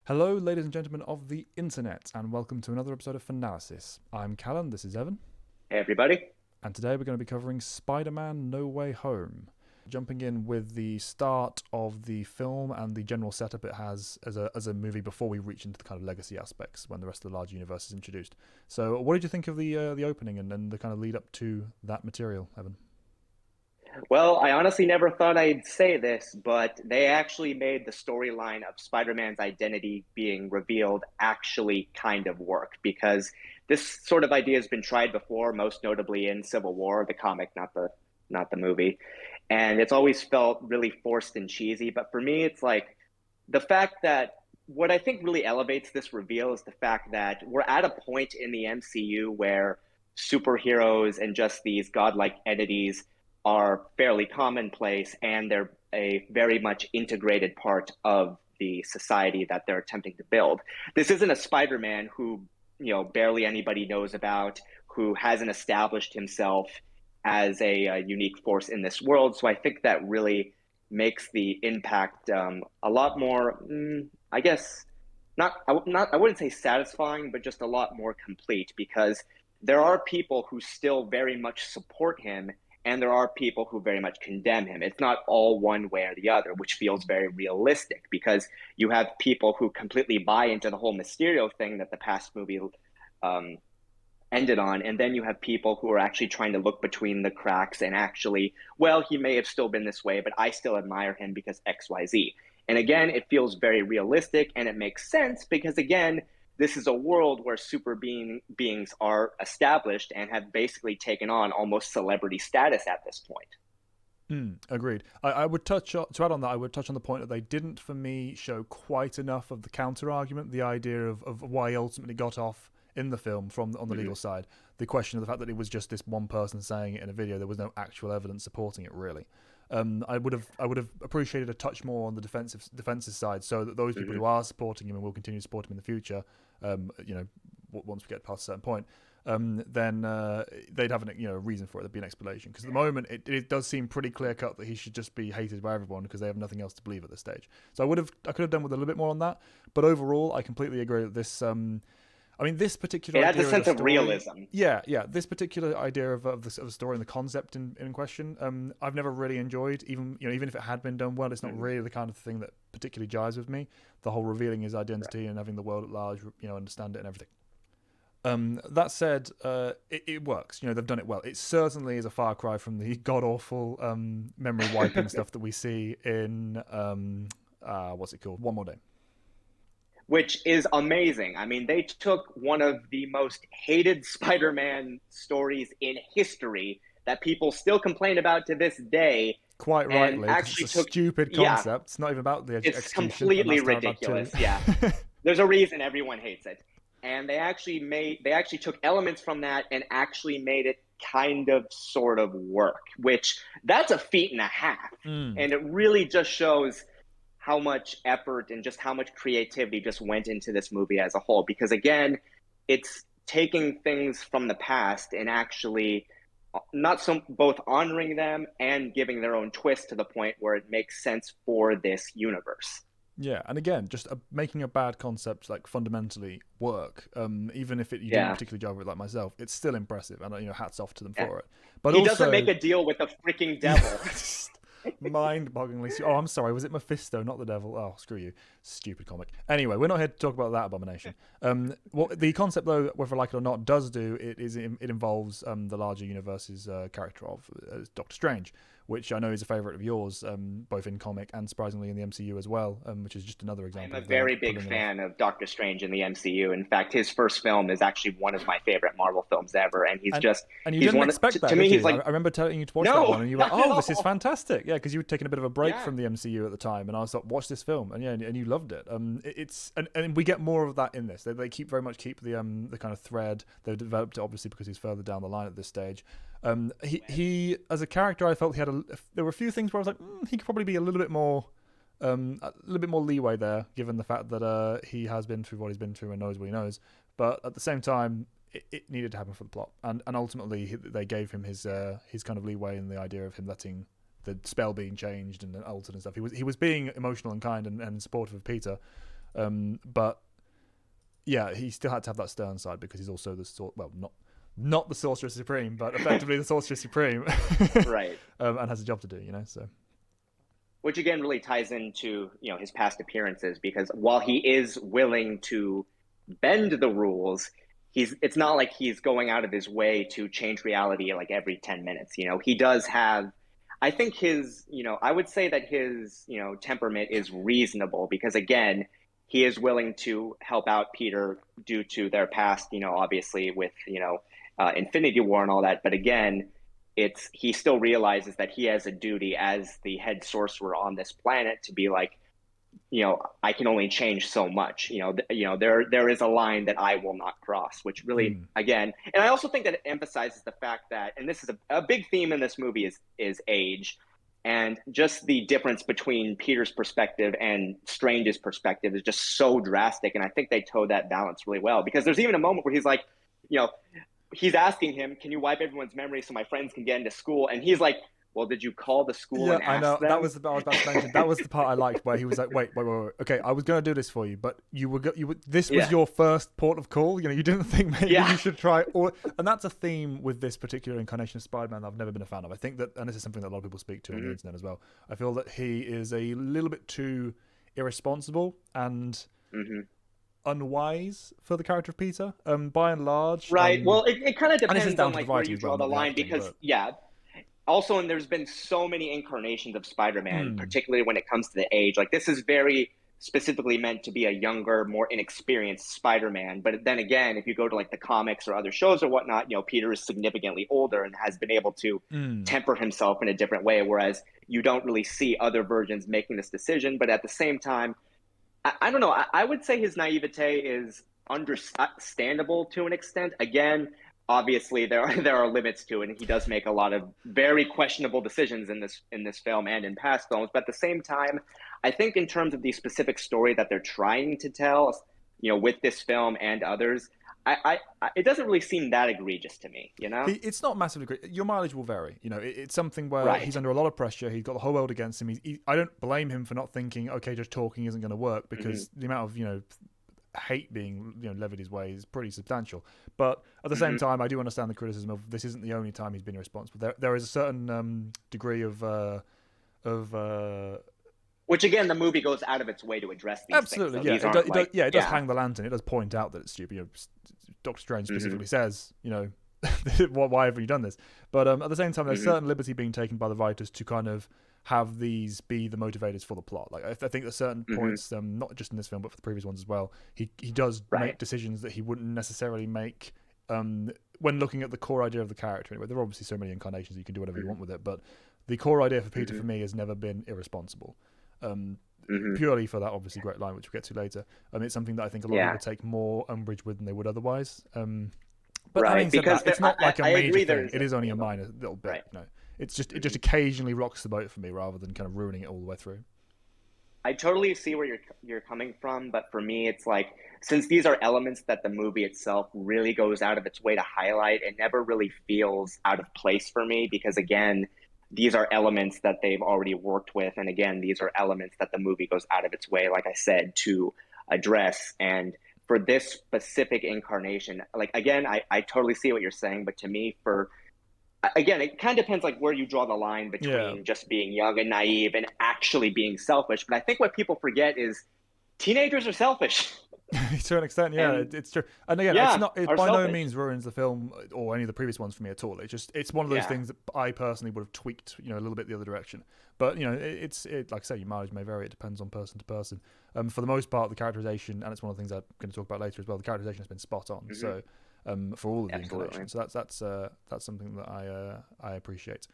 Hello, ladies and gentlemen of the internet, and welcome to another episode of Finalysis. I'm Callan, this is Evan. Hey everybody. And today we're going to be covering Spider-Man No Way Home. Jumping in with the start of the film and the general setup it has as a movie before we reach into the kind of legacy aspects when the rest of the large universe is introduced. So what did you think of the opening and the kind of lead up to that material, Evan? Well, I honestly never thought I'd say this, but they actually made the storyline of Spider-Man's identity being revealed actually kind of work because this sort of idea has been tried before, most notably in Civil War, the comic, not the movie. And it's always felt really forced and cheesy. But for me, it's like the fact that what I think really elevates this reveal is the fact that we're at a point in the MCU where superheroes and just these godlike entities are fairly commonplace and they're a very much integrated part of the society that they're attempting to build. This isn't a Spider-Man who, barely anybody knows about, who hasn't established himself as a unique force in this world. So I think that really makes the impact a lot more, I guess, I wouldn't say satisfying, but just a lot more complete because there are people who still very much support him and there are people who very much condemn him. It's not all one way or the other, which feels very realistic because you have people who completely buy into the whole Mysterio thing that the past movie ended on. And then you have people who are actually trying to look between the cracks and actually, well, he may have still been this way, but I still admire him because XYZ. And again, it feels very realistic and it makes sense because, again, this is a world where beings are established and have basically taken on almost celebrity status at this point. Agreed. I would touch on, to add on that. I would touch on the point that they didn't, for me, show quite enough of the counter argument, the idea of why he ultimately got off in the film from on the legal side. The question of the fact that it was just this one person saying it in a video. There was no actual evidence supporting it, really. I would have appreciated a touch more on the defensive side, so that those people who are supporting him and will continue to support him in the future, once we get past a certain point, then they'd have a reason for it. There'd be an explanation. Because at the moment, it does seem pretty clear cut that he should just be hated by everyone because they have nothing else to believe at this stage. So I could have done with a little bit more on that. But overall, I completely agree that this. This particular it idea adds a sense of story, realism. Yeah. This particular idea of the story and the concept in question, I've never really enjoyed. Even if it had been done well, it's not really the kind of thing that particularly jives with me. The whole revealing his identity and having the world at large, understand it and everything. That said, it works. They've done it well. It certainly is a far cry from the god awful memory wiping stuff that we see in what's it called? One More Day. Which is amazing. I mean, they took one of the most hated Spider-Man stories in history that people still complain about to this day. Quite rightly, actually it's a stupid concept. Yeah, it's not even about the execution. It's completely ridiculous. Yeah, there's a reason everyone hates it, and they actually took elements from that and actually made it kind of sort of work. Which that's a feat and a half, and it really just shows how much effort and just how much creativity just went into this movie as a whole. Because again, it's taking things from the past and actually both honoring them and giving their own twist to the point where it makes sense for this universe. Yeah, and again, just making a bad concept like fundamentally work, even if you didn't particularly jive with it like myself, it's still impressive, and hats off to them for it. But he doesn't make a deal with the freaking devil. Mind-bogglingly. Oh, I'm sorry. Was it Mephisto, not the devil? Oh, screw you. Stupid comic. Anyway, we're not here to talk about that abomination. What the concept, though, whether I like it or not, does do, it involves the larger universe's character of Doctor Strange, which I know is a favourite of yours, both in comic and surprisingly in the MCU as well, which is just another example. I'm a very big fan of Doctor Strange in the MCU. In fact, his first film is actually one of my favorite Marvel films ever, and you didn't expect that. To me, he's like, I remember telling you to watch that one, and you were like, "Oh, this is fantastic!" Yeah, because you were taking a bit of a break from the MCU at the time, and I was like, "Watch this film," and you loved it. And we get more of that in this. They keep the kind of thread. They've developed it obviously because he's further down the line at this stage. He as a character, I felt there were a few things where I was like, he could probably be a little bit more leeway there, given the fact that he has been through what he's been through and knows what he knows. But at the same time, it needed to happen for the plot, and ultimately they gave him his kind of leeway in the idea of him letting the spell being changed and altered and stuff. He was being emotional and kind and supportive of Peter. But yeah, he still had to have that stern side because he's also not the Sorcerer Supreme, but effectively the Sorcerer Supreme, Right. And has a job to do, so. Which again really ties into his past appearances, because while he is willing to bend the rules, it's not like he's going out of his way to change reality like every 10 minutes. He does have, I think I would say that his temperament is reasonable, because again, he is willing to help out Peter due to their past, obviously with Infinity War and all that. But again, he still realizes that he has a duty as the head sorcerer on this planet to be like, I can only change so much. There is a line that I will not cross, which really, again, and I also think that it emphasizes the fact that, and this is a big theme in this movie, is age, and just the difference between Peter's perspective and Strange's perspective is just so drastic. And I think they towed that balance really well, because there's even a moment where he's like, he's asking him, can you wipe everyone's memory so my friends can get into school? And he's like, well, did you call the school and ask I know. them? That was the part I was about to mention. That was the part I liked, where he was like, wait. Okay, I was going to do this for you, but this was your first port of call. You didn't think maybe you should try. And that's a theme with this particular incarnation of Spider-Man that I've never been a fan of. I think that, and this is something that a lot of people speak to on the internet as well, I feel that he is a little bit too irresponsible and unwise for the character of Peter, by and large. Right. Well, it kind of depends on like where you draw the line, because also, and there's been so many incarnations of Spider-Man, particularly when it comes to the age. Like, this is very specifically meant to be a younger, more inexperienced Spider-Man. But then again, if you go to like the comics or other shows or whatnot, Peter is significantly older and has been able to temper himself in a different way, whereas you don't really see other versions making this decision. But at the same time, I don't know. I would say his naivete is understandable to an extent. Again, obviously there are limits to it, and he does make a lot of very questionable decisions in this film and in past films. But at the same time, I think in terms of the specific story that they're trying to tell, with this film and others, it doesn't really seem that egregious to me. It's not massively great. Your mileage will vary. It's something where he's under a lot of pressure. He's got the whole world against him. I don't blame him for not thinking, okay, just talking isn't going to work, because the amount of hate being levied his way is pretty substantial. But at the same time, I do understand the criticism of this isn't the only time he's been irresponsible. There is a certain degree of which again, the movie goes out of its way to address these absolutely things. So it does hang the lantern. It does point out that it's stupid. Doctor Strange specifically says, why have you done this? But at the same time, there's certain liberty being taken by the writers to kind of have these be the motivators for the plot. Like, I think at certain points, not just in this film but for the previous ones as well, he does make decisions that he wouldn't necessarily make when looking at the core idea of the character. Anyway, there are obviously so many incarnations you can do whatever you want with it, but the core idea for Peter for me has never been irresponsible. Purely for that obviously great line, which we'll get to later. It's something that I think a lot of people take more umbrage with than they would otherwise. But having said that, it's not like a major thing. It is only a minor little bit. It just occasionally rocks the boat for me, rather than kind of ruining it all the way through. I totally see where you're coming from, but for me, it's like, since these are elements that the movie itself really goes out of its way to highlight, it never really feels out of place for me, because again, these are elements that they've already worked with, and again, these are elements that the movie goes out of its way, like I said, to address. And for this specific incarnation, like, again, I totally see what you're saying, but to me, again, it kind of depends like where you draw the line between just being young and naive and actually being selfish. But I think what people forget is teenagers are selfish. To an extent, it's true. And again, it by no means ruins the film or any of the previous ones for me at all. It's one of those things that I personally would have tweaked, a little bit the other direction. But it's like I say, your mileage may vary. It depends on person to person. For the most part, the characterization, and it's one of the things I'm going to talk about later as well, the characterization has been spot on. So for all of the incarnations, so that's something that I appreciate.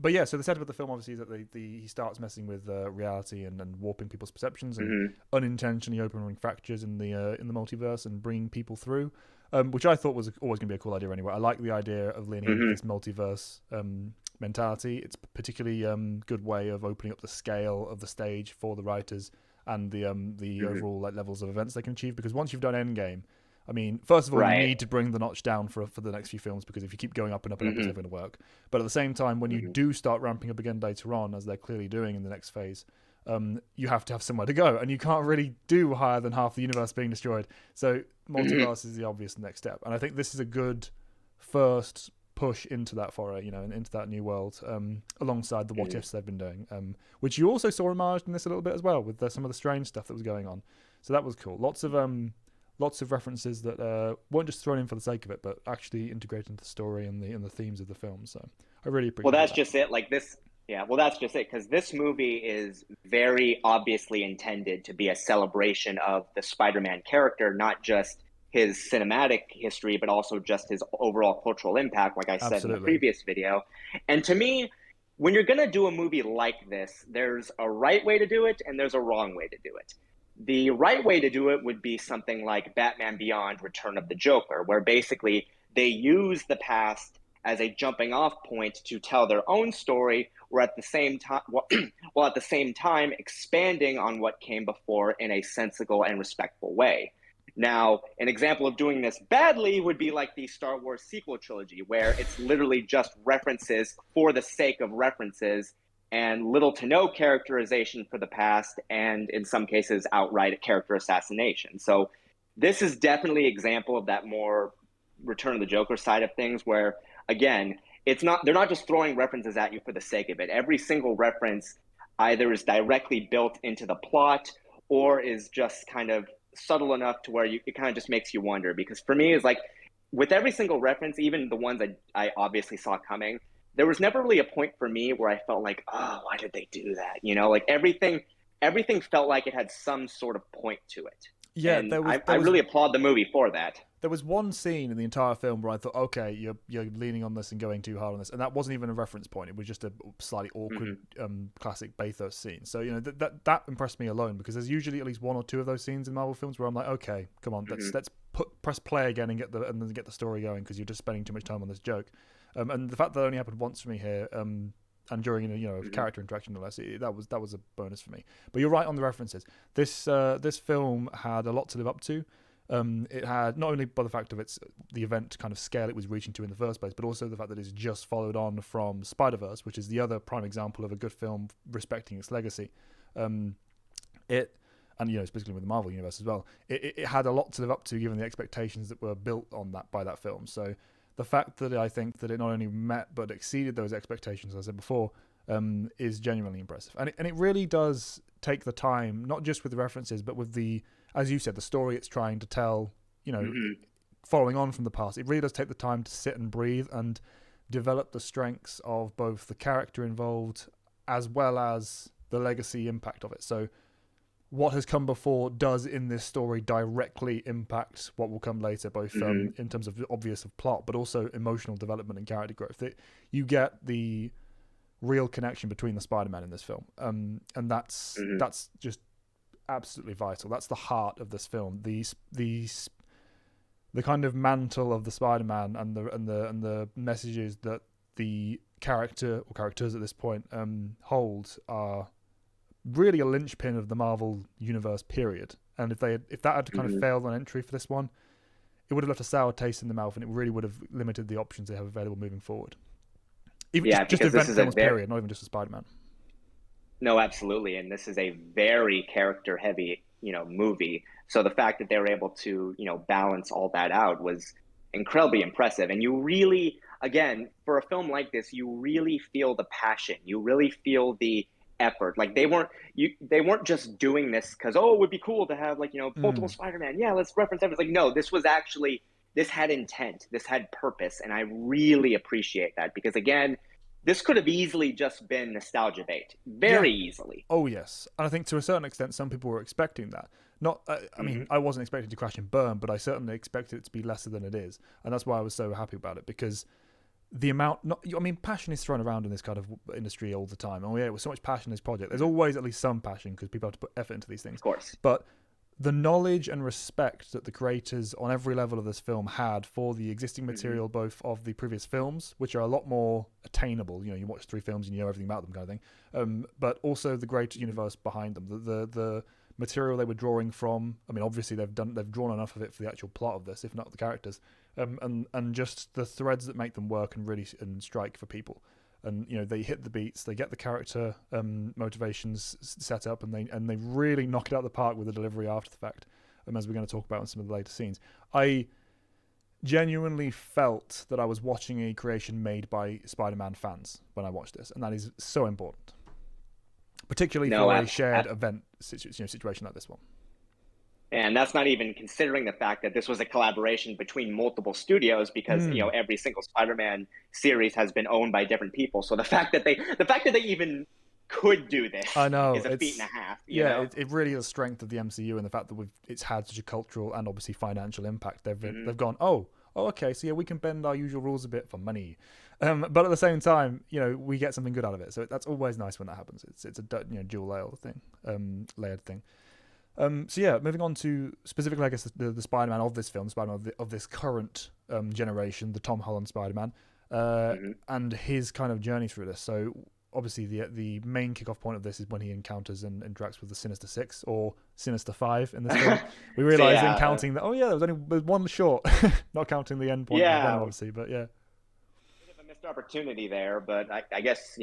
But yeah, so the setup of the film obviously is that he starts messing with reality and warping people's perceptions and unintentionally opening fractures in the multiverse and bringing people through, which I thought was always going to be a cool idea anyway. I like the idea of leaning into this multiverse mentality. It's a particularly good way of opening up the scale of the stage for the writers and the overall levels of events they can achieve, because once you've done Endgame, I mean, first of all, you need to bring the notch down for the next few films, because if you keep going up and up and up, it's never going to work. But at the same time, when you do start ramping up again later on, as they're clearly doing in the next phase, you have to have somewhere to go, and you can't really do higher than half the universe being destroyed. So multiverse is the obvious next step, and I think this is a good first push into that foray, and into that new world, alongside the what ifs they've been doing, which you also saw homaged in this a little bit as well, with some of the strange stuff that was going on. So that was cool. Lots of references that weren't just thrown in for the sake of it, but actually integrated into the story and the themes of the film. So I really appreciate. Well, that's just it. Like this. Yeah, well, that's just it, because this movie is very obviously intended to be a celebration of the Spider-Man character, not just his cinematic history, but also just his overall cultural impact, like I said in the previous video. And to me, when you're going to do a movie like this, there's a right way to do it and there's a wrong way to do it. The right way to do it would be something like Batman Beyond: Return of the Joker, where basically they use the past as a jumping off point to tell their own story, or at the same time, while at the same time expanding on what came before in a sensible and respectful way. Now, an example of doing this badly would be like the Star Wars sequel trilogy, where it's literally just references for the sake of references and little to no characterization for the past, and in some cases outright character assassination. So this is definitely an example of that more Return of the Joker side of things, where again, they're not just throwing references at you for the sake of it. Every single reference either is directly built into the plot or is just kind of subtle enough to where it kind of just makes you wonder. Because for me, it's like with every single reference, even the ones that I obviously saw coming, there was never really a point for me where I felt like, oh, why did they do that? Like everything felt like it had some sort of point to it. Yeah, and I really applaud the movie for that. There was one scene in the entire film where I thought, okay, you're leaning on this and going too hard on this, and that wasn't even a reference point. It was just a slightly awkward, classic bathos scene. So that impressed me alone, because there's usually at least one or two of those scenes in Marvel films where I'm like, okay, come on, let's press play again and then get the story going, because you're just spending too much time on this joke. And the fact that it only happened once for me here, and during a character interaction, no less, that was a bonus for me. But you're right on the references. This film had a lot to live up to. It had, not only by the fact of the event kind of scale it was reaching to in the first place, but also the fact that it's just followed on from Spider-Verse, which is the other prime example of a good film respecting its legacy. Specifically with the Marvel universe as well, it had a lot to live up to, given the expectations that were built on that by that film. So the fact that I think that it not only met but exceeded those expectations, as I said before, is genuinely impressive. And it really does take the time, not just with the references, but with the, as you said, the story it's trying to tell, following on from the past. It really does take the time to sit and breathe and develop the strengths of both the character involved as well as the legacy impact of it. So what has come before does in this story directly impact what will come later, both in terms of obvious of plot, but also emotional development and character growth. You get the real connection between the Spider-Man in this film, and that's just absolutely vital. That's the heart of this film. The kind of mantle of the Spider-Man and the messages that the character or characters at this point hold are really a linchpin of the Marvel universe, period. And if that had kind of failed on entry for this one, it would have left a sour taste in the mouth, and it really would have limited the options they have available moving forward. Even just event films, period, not even just a Spider-Man. No, absolutely. And this is a very character heavy, movie. So the fact that they were able to, balance all that out was incredibly impressive. And you really, again, for a film like this, you really feel the passion. You really feel the effort. Like they weren't just doing this because, it would be cool to have multiple Spider-Man. Yeah, let's reference everything. Like, no, this had intent. This had purpose. And I really appreciate that, because again, this could have easily just been nostalgia bait. Very easily. Oh, yes. And I think to a certain extent, some people were expecting that. Not, I mean, I wasn't expecting to crash and burn, but I certainly expected it to be lesser than it is. And that's why I was so happy about it, because the amount, passion is thrown around in this kind of industry all the time. Oh, yeah, with so much passion in this project. There's always at least some passion, because people have to put effort into these things. Of course. But the knowledge and respect that the creators on every level of this film had for the existing material, both of the previous films, which are a lot more attainable. You watch 3 films and you know everything about them, kind of thing. But also the greater universe behind them, the material they were drawing from. I mean, obviously they've drawn enough of it for the actual plot of this, if not the characters, and just the threads that make them work and really strike for people. and they hit the beats, they get the character motivations set up, and they really knock it out of the park with the delivery after the fact. As we're going to talk about in some of the later scenes, I genuinely felt that I was watching a creation made by Spider-Man fans when I watched this, and that is so important, particularly for a shared event situation like this one. And that's not even considering the fact that this was a collaboration between multiple studios, because every single Spider-Man series has been owned by different people. So the fact that they even could do this, I know, is a feat and a half. It really is the strength of the MCU, and the fact that it's had such a cultural and obviously financial impact. They've gone, oh, okay, so we can bend our usual rules a bit for money, but at the same time, we get something good out of it. So that's always nice when that happens. It's a dual layered thing. Moving on to specifically, I guess, the Spider-Man of this film, the Spider-Man of this current generation, the Tom Holland Spider-Man, and his kind of journey through this. So obviously the main kickoff point of this is when he encounters and interacts with the Sinister Six, or Sinister Five in this film. We realise in counting that, there was one short, not counting the end point, obviously, but yeah. Bit of a missed opportunity there, but I guess,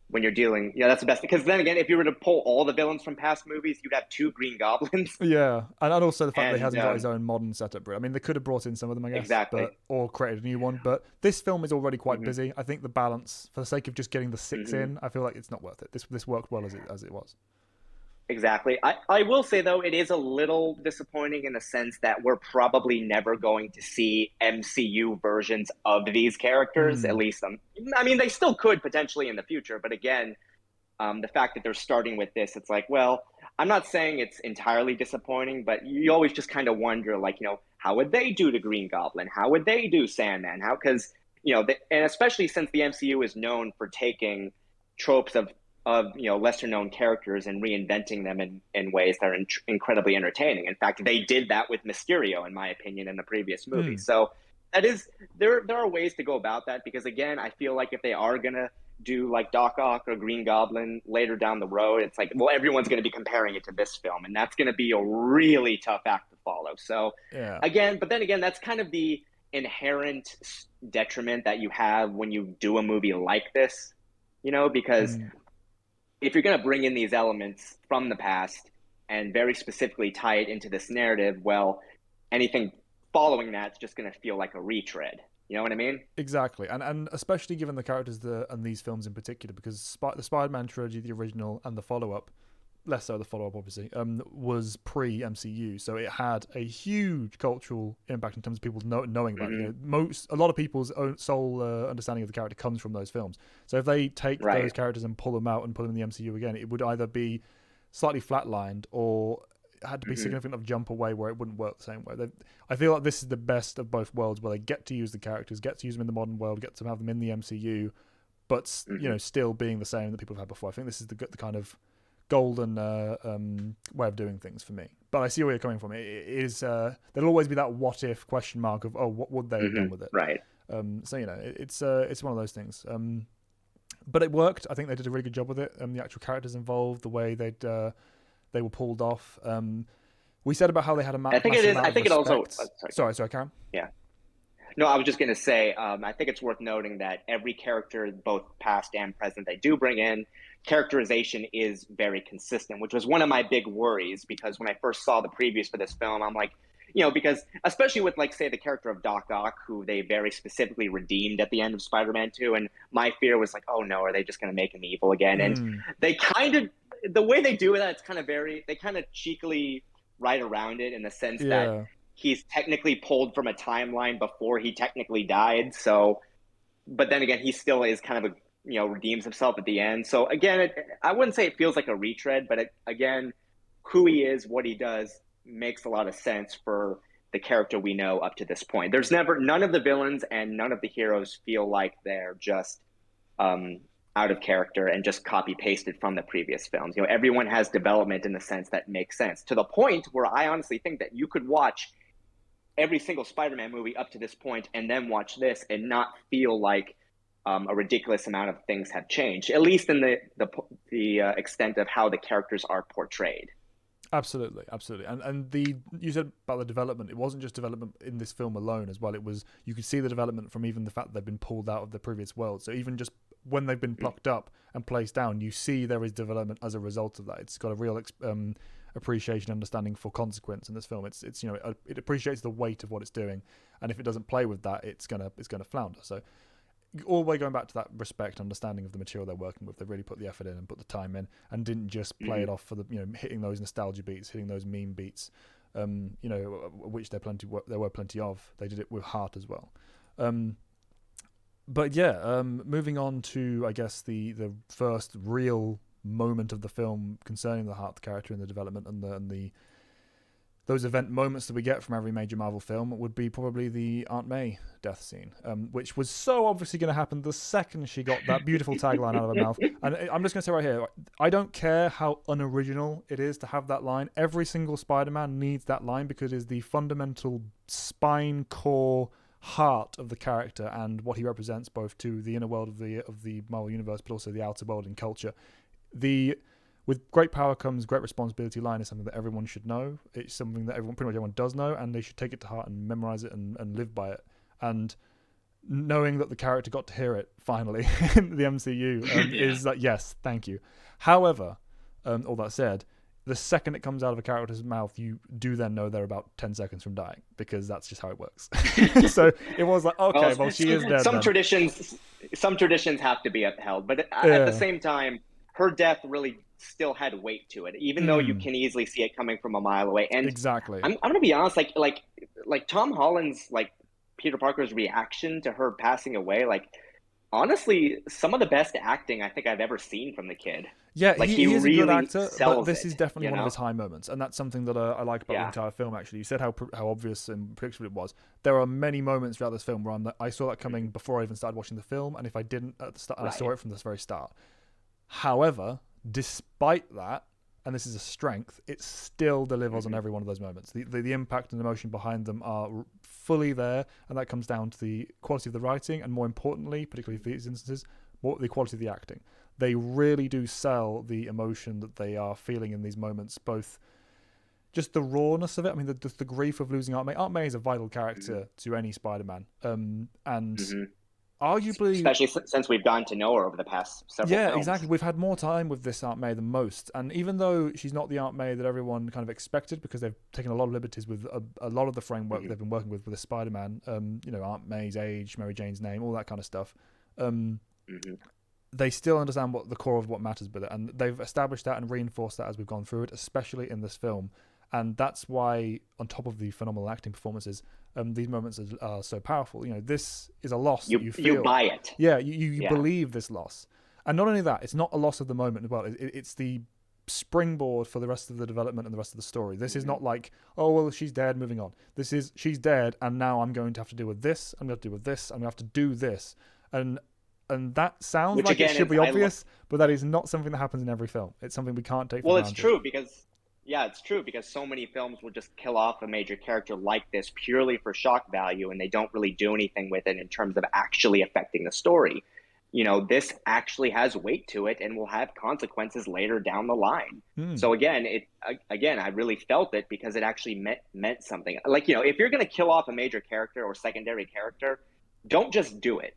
when you're dealing, that's the best. Because then again, if you were to pull all the villains from past movies, you'd have 2 Green Goblins. Yeah, and also the fact that he hasn't got his own modern setup. I mean, they could have brought in some of them, I guess, exactly, or created a new one. But this film is already quite busy. I think the balance, for the sake of just getting the 6 in, I feel like it's not worth it. This worked well as it was. Exactly. I will say, though, it is a little disappointing in the sense that we're probably never going to see MCU versions of these characters, at least. I mean, they still could potentially in the future. But again, the fact that they're starting with this, it's like, well, I'm not saying it's entirely disappointing, but you always just kind of wonder, like, how would they do the Green Goblin? How would they do Sandman? Because, and especially since the MCU is known for taking tropes of lesser known characters and reinventing them in ways that are incredibly entertaining. In fact, they did that with Mysterio, in my opinion, in the previous movie. So that is, there are ways to go about that, because again, I feel like if they are gonna do like Doc Ock or Green Goblin later down the road, it's like, well, everyone's going to be comparing it to this film, and that's going to be a really tough act to follow. So again, that's kind of the inherent detriment that you have when you do a movie like this, because if you're going to bring in these elements from the past and very specifically tie it into this narrative, well, anything following that's just going to feel like a retread. You know what I mean? Exactly. And especially given the characters and these films in particular, because the Spider-Man trilogy, the original, and the follow-up, less so the follow-up, obviously, was pre-MCU. So it had a huge cultural impact in terms of people knowing about it. A lot of people's sole understanding of the character comes from those films. So if they take those characters and pull them out and put them in the MCU again, it would either be slightly flatlined or had to be significant of jump away where it wouldn't work the same way. I feel like this is the best of both worlds, where they get to use the characters, get to use them in the modern world, get to have them in the MCU, but still being the same that people have had before. I think this is the kind of golden way of doing things for me. But I see where you're coming from. It is there'll always be that what if question mark of, oh, what would they have done with it? Right. So it's one of those things. But it worked. I think they did a really good job with it. The actual characters involved, the way they were pulled off. We said about how they had a I think it is. I think it also. Sorry, Karen. Yeah. No, I was just going to say, I think it's worth noting that every character, both past and present, they do bring in, characterization is very consistent, which was one of my big worries, because when I first saw the previews for this film, I'm like, because especially with, like, say, the character of Doc Ock, who they very specifically redeemed at the end of Spider-Man 2, and my fear was like, oh no, are they just going to make him evil again? And they kind of, the way they do that, it's kind of they kind of cheekily write around it in the sense that he's technically pulled from a timeline before he technically died. So, but then again, he still is kind of redeems himself at the end. So again, I wouldn't say it feels like a retread, but again, who he is, what he does, makes a lot of sense for the character we know up to this point. There's none of the villains and none of the heroes feel like they're just out of character and just copy pasted from the previous films. Everyone has development in the sense that makes sense, to the point where I honestly think that you could watch every single Spider-Man movie up to this point and then watch this and not feel like a ridiculous amount of things have changed, at least in the extent of how the characters are portrayed. Absolutely. And you said about the development. It wasn't just development in this film alone as well. It was, you could see the development from even the fact that they've been pulled out of the previous world. So even just when they've been plucked up and placed down, you see there is development as a result of that. It's got a real appreciation, understanding for consequence in this film. It's it appreciates the weight of what it's doing, and if it doesn't play with that, it's gonna flounder. So all the way going back to that respect, understanding of the material they're working with, they really put the effort in and put the time in, and didn't just play it off for the hitting those nostalgia beats, hitting those meme beats, which there were plenty of. They did it with heart as well. But yeah, moving on to, I guess, the first real moment of the film concerning the heart of the character and the development and the those event moments that we get from every major Marvel film would be probably the Aunt May death scene, which was so obviously going to happen the second she got that beautiful tagline out of her mouth. And I'm just going to say right here, I don't care how unoriginal it is to have that line. Every single Spider-Man needs that line because it is the fundamental spine, core, heart of the character and what he represents both to the inner world of the Marvel Universe, but also the outer world and culture. With great power comes great responsibility line is something that everyone should know. It's something that pretty much everyone does know, and they should take it to heart and memorize it and live by it. And knowing that the character got to hear it finally in the MCU is like, yes, thank you. However, all that said, the second it comes out of a character's mouth, you do then know they're about 10 seconds from dying, because that's just how it works. So it was like, okay, well, she is dead. Some traditions have to be upheld, but at the same time, her death really still had weight to it, even though you can easily see it coming from a mile away. And exactly, I'm gonna be honest, like Tom Holland's Peter Parker's reaction to her passing away, honestly, some of the best acting I think I've ever seen from the kid. Yeah, he is really a good actor, but this is definitely one of his high moments, and that's something that I like about the entire film. Actually, you said how obvious and predictable it was. There are many moments throughout this film where I saw that coming before I even started watching the film, and if I didn't at the start, I saw it from the very start. However, despite that, and this is a strength, it still delivers on every one of those moments. The impact and emotion behind them are fully there, and that comes down to the quality of the writing, and more importantly, particularly for these instances, the quality of the acting. They really do sell the emotion that they are feeling in these moments, both just the rawness of it. I mean, the grief of losing Aunt May. Aunt May is a vital character to any Spider-Man, and arguably, especially since we've gotten to know her over the past several films. Exactly. We've had more time with this Aunt May than most, and even though she's not the Aunt May that everyone kind of expected, because they've taken a lot of liberties with a lot of the framework they've been working with the Spider-Man, Aunt May's age, Mary Jane's name, all that kind of stuff. They still understand what the core of what matters with it, and they've established that and reinforced that as we've gone through it, especially in this film. And that's why, on top of the phenomenal acting performances, these moments are so powerful. This is a loss that you feel. You buy it. Yeah, you believe this loss. And not only that, it's not a loss of the moment as well. It's the springboard for the rest of the development and the rest of the story. This is not like, oh, well, she's dead, moving on. This is, she's dead, and now I'm going to have to deal with this, I'm going to have to deal with this, I'm going to have to do this. And that sounds like it should be obvious, but that is not something that happens in every film. It's something we can't take for granted. It's true because so many films will just kill off a major character like this purely for shock value, and they don't really do anything with it in terms of actually affecting the story. This actually has weight to it and will have consequences later down the line. So again, I really felt it because it actually meant something. If you're going to kill off a major character or secondary character, don't just do it.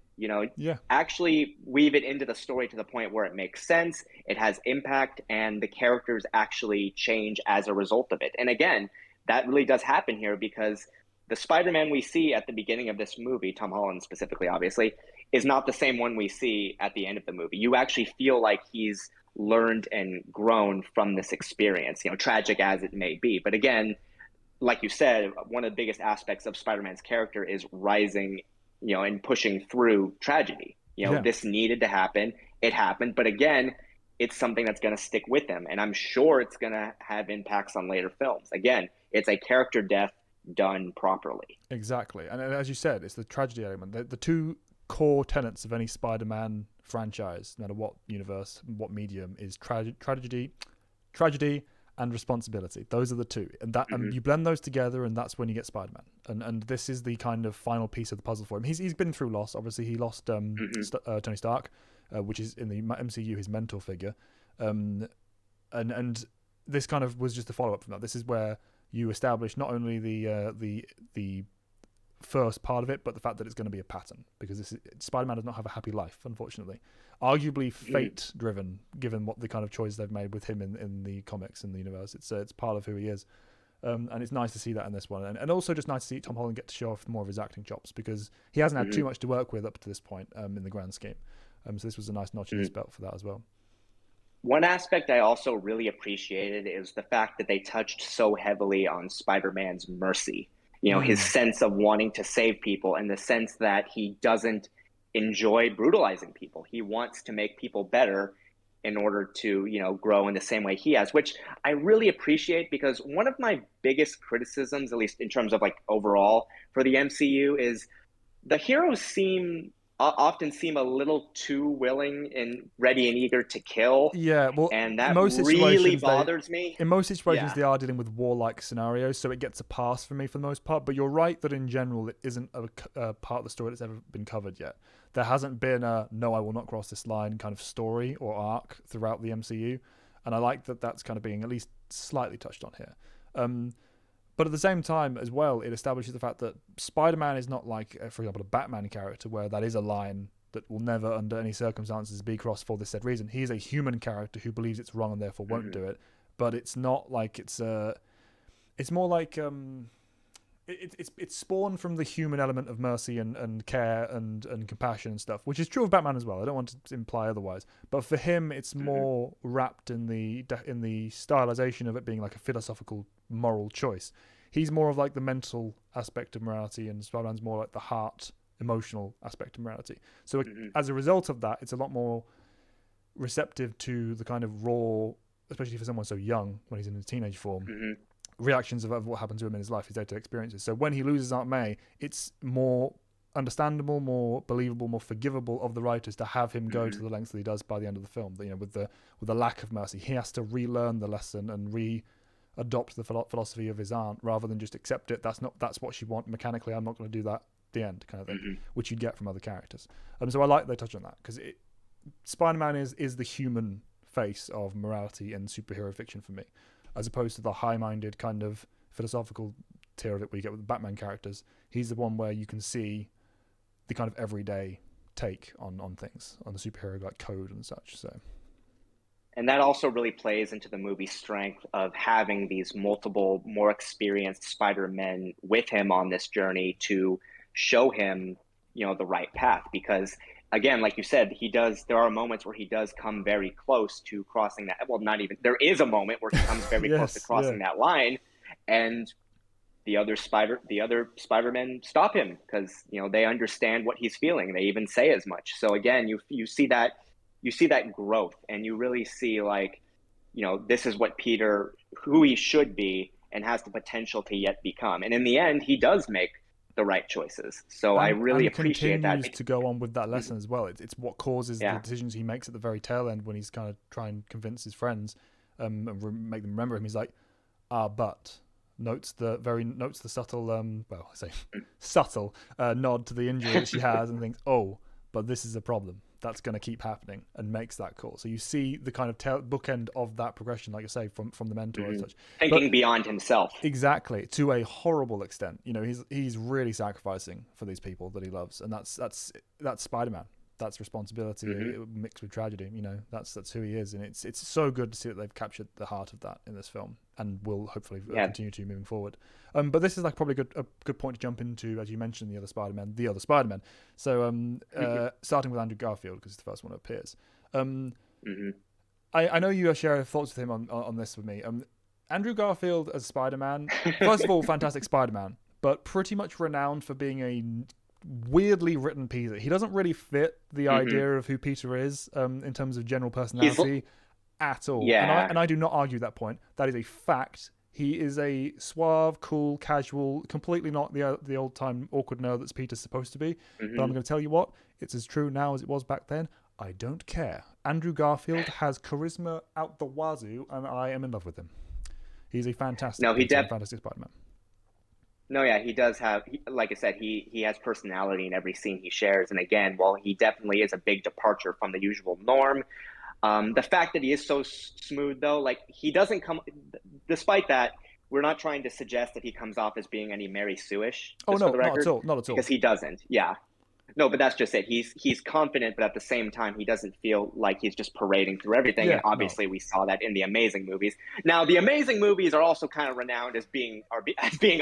Actually weave it into the story to the point where it makes sense, it has impact, and the characters actually change as a result of it. And again, that really does happen here, because the Spider-Man we see at the beginning of this movie, Tom Holland specifically, obviously, is not the same one we see at the end of the movie. You actually feel like he's learned and grown from this experience, tragic as it may be. But again, like you said, one of the biggest aspects of Spider-Man's character is rising and pushing through tragedy. This needed to happen. It happened. But again, it's something that's going to stick with him. And I'm sure it's going to have impacts on later films. Again, it's a character death done properly. Exactly. And as you said, it's the tragedy element. The two core tenets of any Spider-Man franchise, no matter what universe, what medium, is tragedy, and responsibility. Those are the two, and that and you blend those together, and that's when you get Spider-Man. And this is the kind of final piece of the puzzle for him. He's been through loss. Obviously, he lost Tony Stark, which is in the MCU his mentor figure, and this kind of was just a follow up from that. This is where you establish not only the first part of it, but the fact that it's going to be a pattern, because Spider-Man does not have a happy life, unfortunately. Arguably fate-driven, given what the kind of choices they've made with him in the comics and the universe. It's part of who he is. And it's nice to see that in this one. And also just nice to see Tom Holland get to show off more of his acting chops, because he hasn't had too much to work with up to this point in the grand scheme. So this was a nice notch in his belt for that as well. One aspect I also really appreciated is the fact that they touched so heavily on Spider-Man's mercy. His sense of wanting to save people, and the sense that he doesn't enjoy brutalizing people. He wants to make people better in order to, grow in the same way he has, which I really appreciate, because one of my biggest criticisms, at least in terms of like overall for the MCU, is the heroes often seem a little too willing and ready and eager to kill. Yeah, well, and that really bothers me. In most situations, they are dealing with warlike scenarios, so it gets a pass for me for the most part. But you're right that in general, it isn't a part of the story that's ever been covered yet. There hasn't been a "no, I will not cross this line" kind of story or arc throughout the MCU, and I like that that's kind of being at least slightly touched on here. But at the same time, as well, it establishes the fact that Spider-Man is not like, for example, a Batman character where that is a line that will never, under any circumstances, be crossed for this said reason. He is a human character who believes it's wrong and therefore won't do it. But it's not like it's more like it's spawned from the human element of mercy and care and compassion and stuff, which is true of Batman as well. I don't want to imply otherwise. But for him, it's more wrapped in the stylization of it being like a philosophical moral choice. He's more of like the mental aspect of morality, and Spider-Man's more like the heart, emotional aspect of morality. So as a result of that, it's a lot more receptive to the kind of raw, especially for someone so young when he's in his teenage form, reactions of what happened to him in his life, his day-to-day experiences. So when he loses Aunt May, it's more understandable, more believable, more forgivable of the writers to have him go to the lengths that he does by the end of the film. With the lack of mercy, he has to relearn the lesson and adopt the philosophy of his aunt rather than just accept it. That's what she wants mechanically. I'm not going to do that. The end kind of thing, which you'd get from other characters. So I like they touch on that, because Spider-Man is the human face of morality and superhero fiction for me, as opposed to the high-minded kind of philosophical tier of it where you get with the Batman characters. He's the one where you can see the kind of everyday take on things, on the superhero like code and such. So. And that also really plays into the movie's strength of having these multiple, more experienced Spider-Men with him on this journey to show him, the right path. Because again, like you said, there are moments where he does come very close to crossing that. Well, not even, there is a moment where he comes very close to crossing that line, and the other Spider-Men stop him because, they understand what he's feeling. They even say as much. So again, you see that growth, and you really see like, this is what Peter, who he should be and has the potential to yet become. And in the end, he does make the right choices. So I really appreciate that. Continues to go on with that lesson as well. It's what causes the decisions he makes at the very tail end when he's kind of trying to convince his friends and make them remember him. He's like, but notes the subtle, subtle nod to the injury that she has, and thinks, but this is a problem that's going to keep happening, and makes that call. So you see the kind of bookend of that progression, like I say, from the mentor and such. Thinking beyond himself. Exactly, to a horrible extent. He's really sacrificing for these people that he loves, and that's Spider-Man. That's responsibility mixed with tragedy. That's who he is, and it's so good to see that they've captured the heart of that in this film, and will hopefully continue to moving forward. But this is like probably a good point to jump into, as you mentioned, the other Spider-Man. So starting with Andrew Garfield, because it's the first one that appears. I know you share thoughts with him on this with me. Andrew Garfield as Spider-Man, first of all, fantastic Spider-Man, but pretty much renowned for being a weirdly written Peter. He doesn't really fit the idea of who Peter is in terms of general personality at all. Yeah. And I do not argue that point. That is a fact. He is a suave, cool, casual, completely not the old-time awkward nerd that's Peter's supposed to be. But I'm going to tell you what, it's as true now as it was back then. I don't care. Andrew Garfield has charisma out the wazoo, and I am in love with him. He's a fantastic fantastic Spider-Man. No, yeah, he does have, like I said, he has personality in every scene he shares. And again, while he definitely is a big departure from the usual norm, the fact that he is so smooth, though, like he doesn't come, despite that, we're not trying to suggest that he comes off as being any Mary Sue-ish, Oh just for no, the not record, at all, not at all. because he doesn't. Yeah. No, but that's just it. He's confident, but at the same time, he doesn't feel like he's just parading through everything. Yeah, And obviously, we saw that in the Amazing movies. Now, the Amazing movies are also kind of renowned as being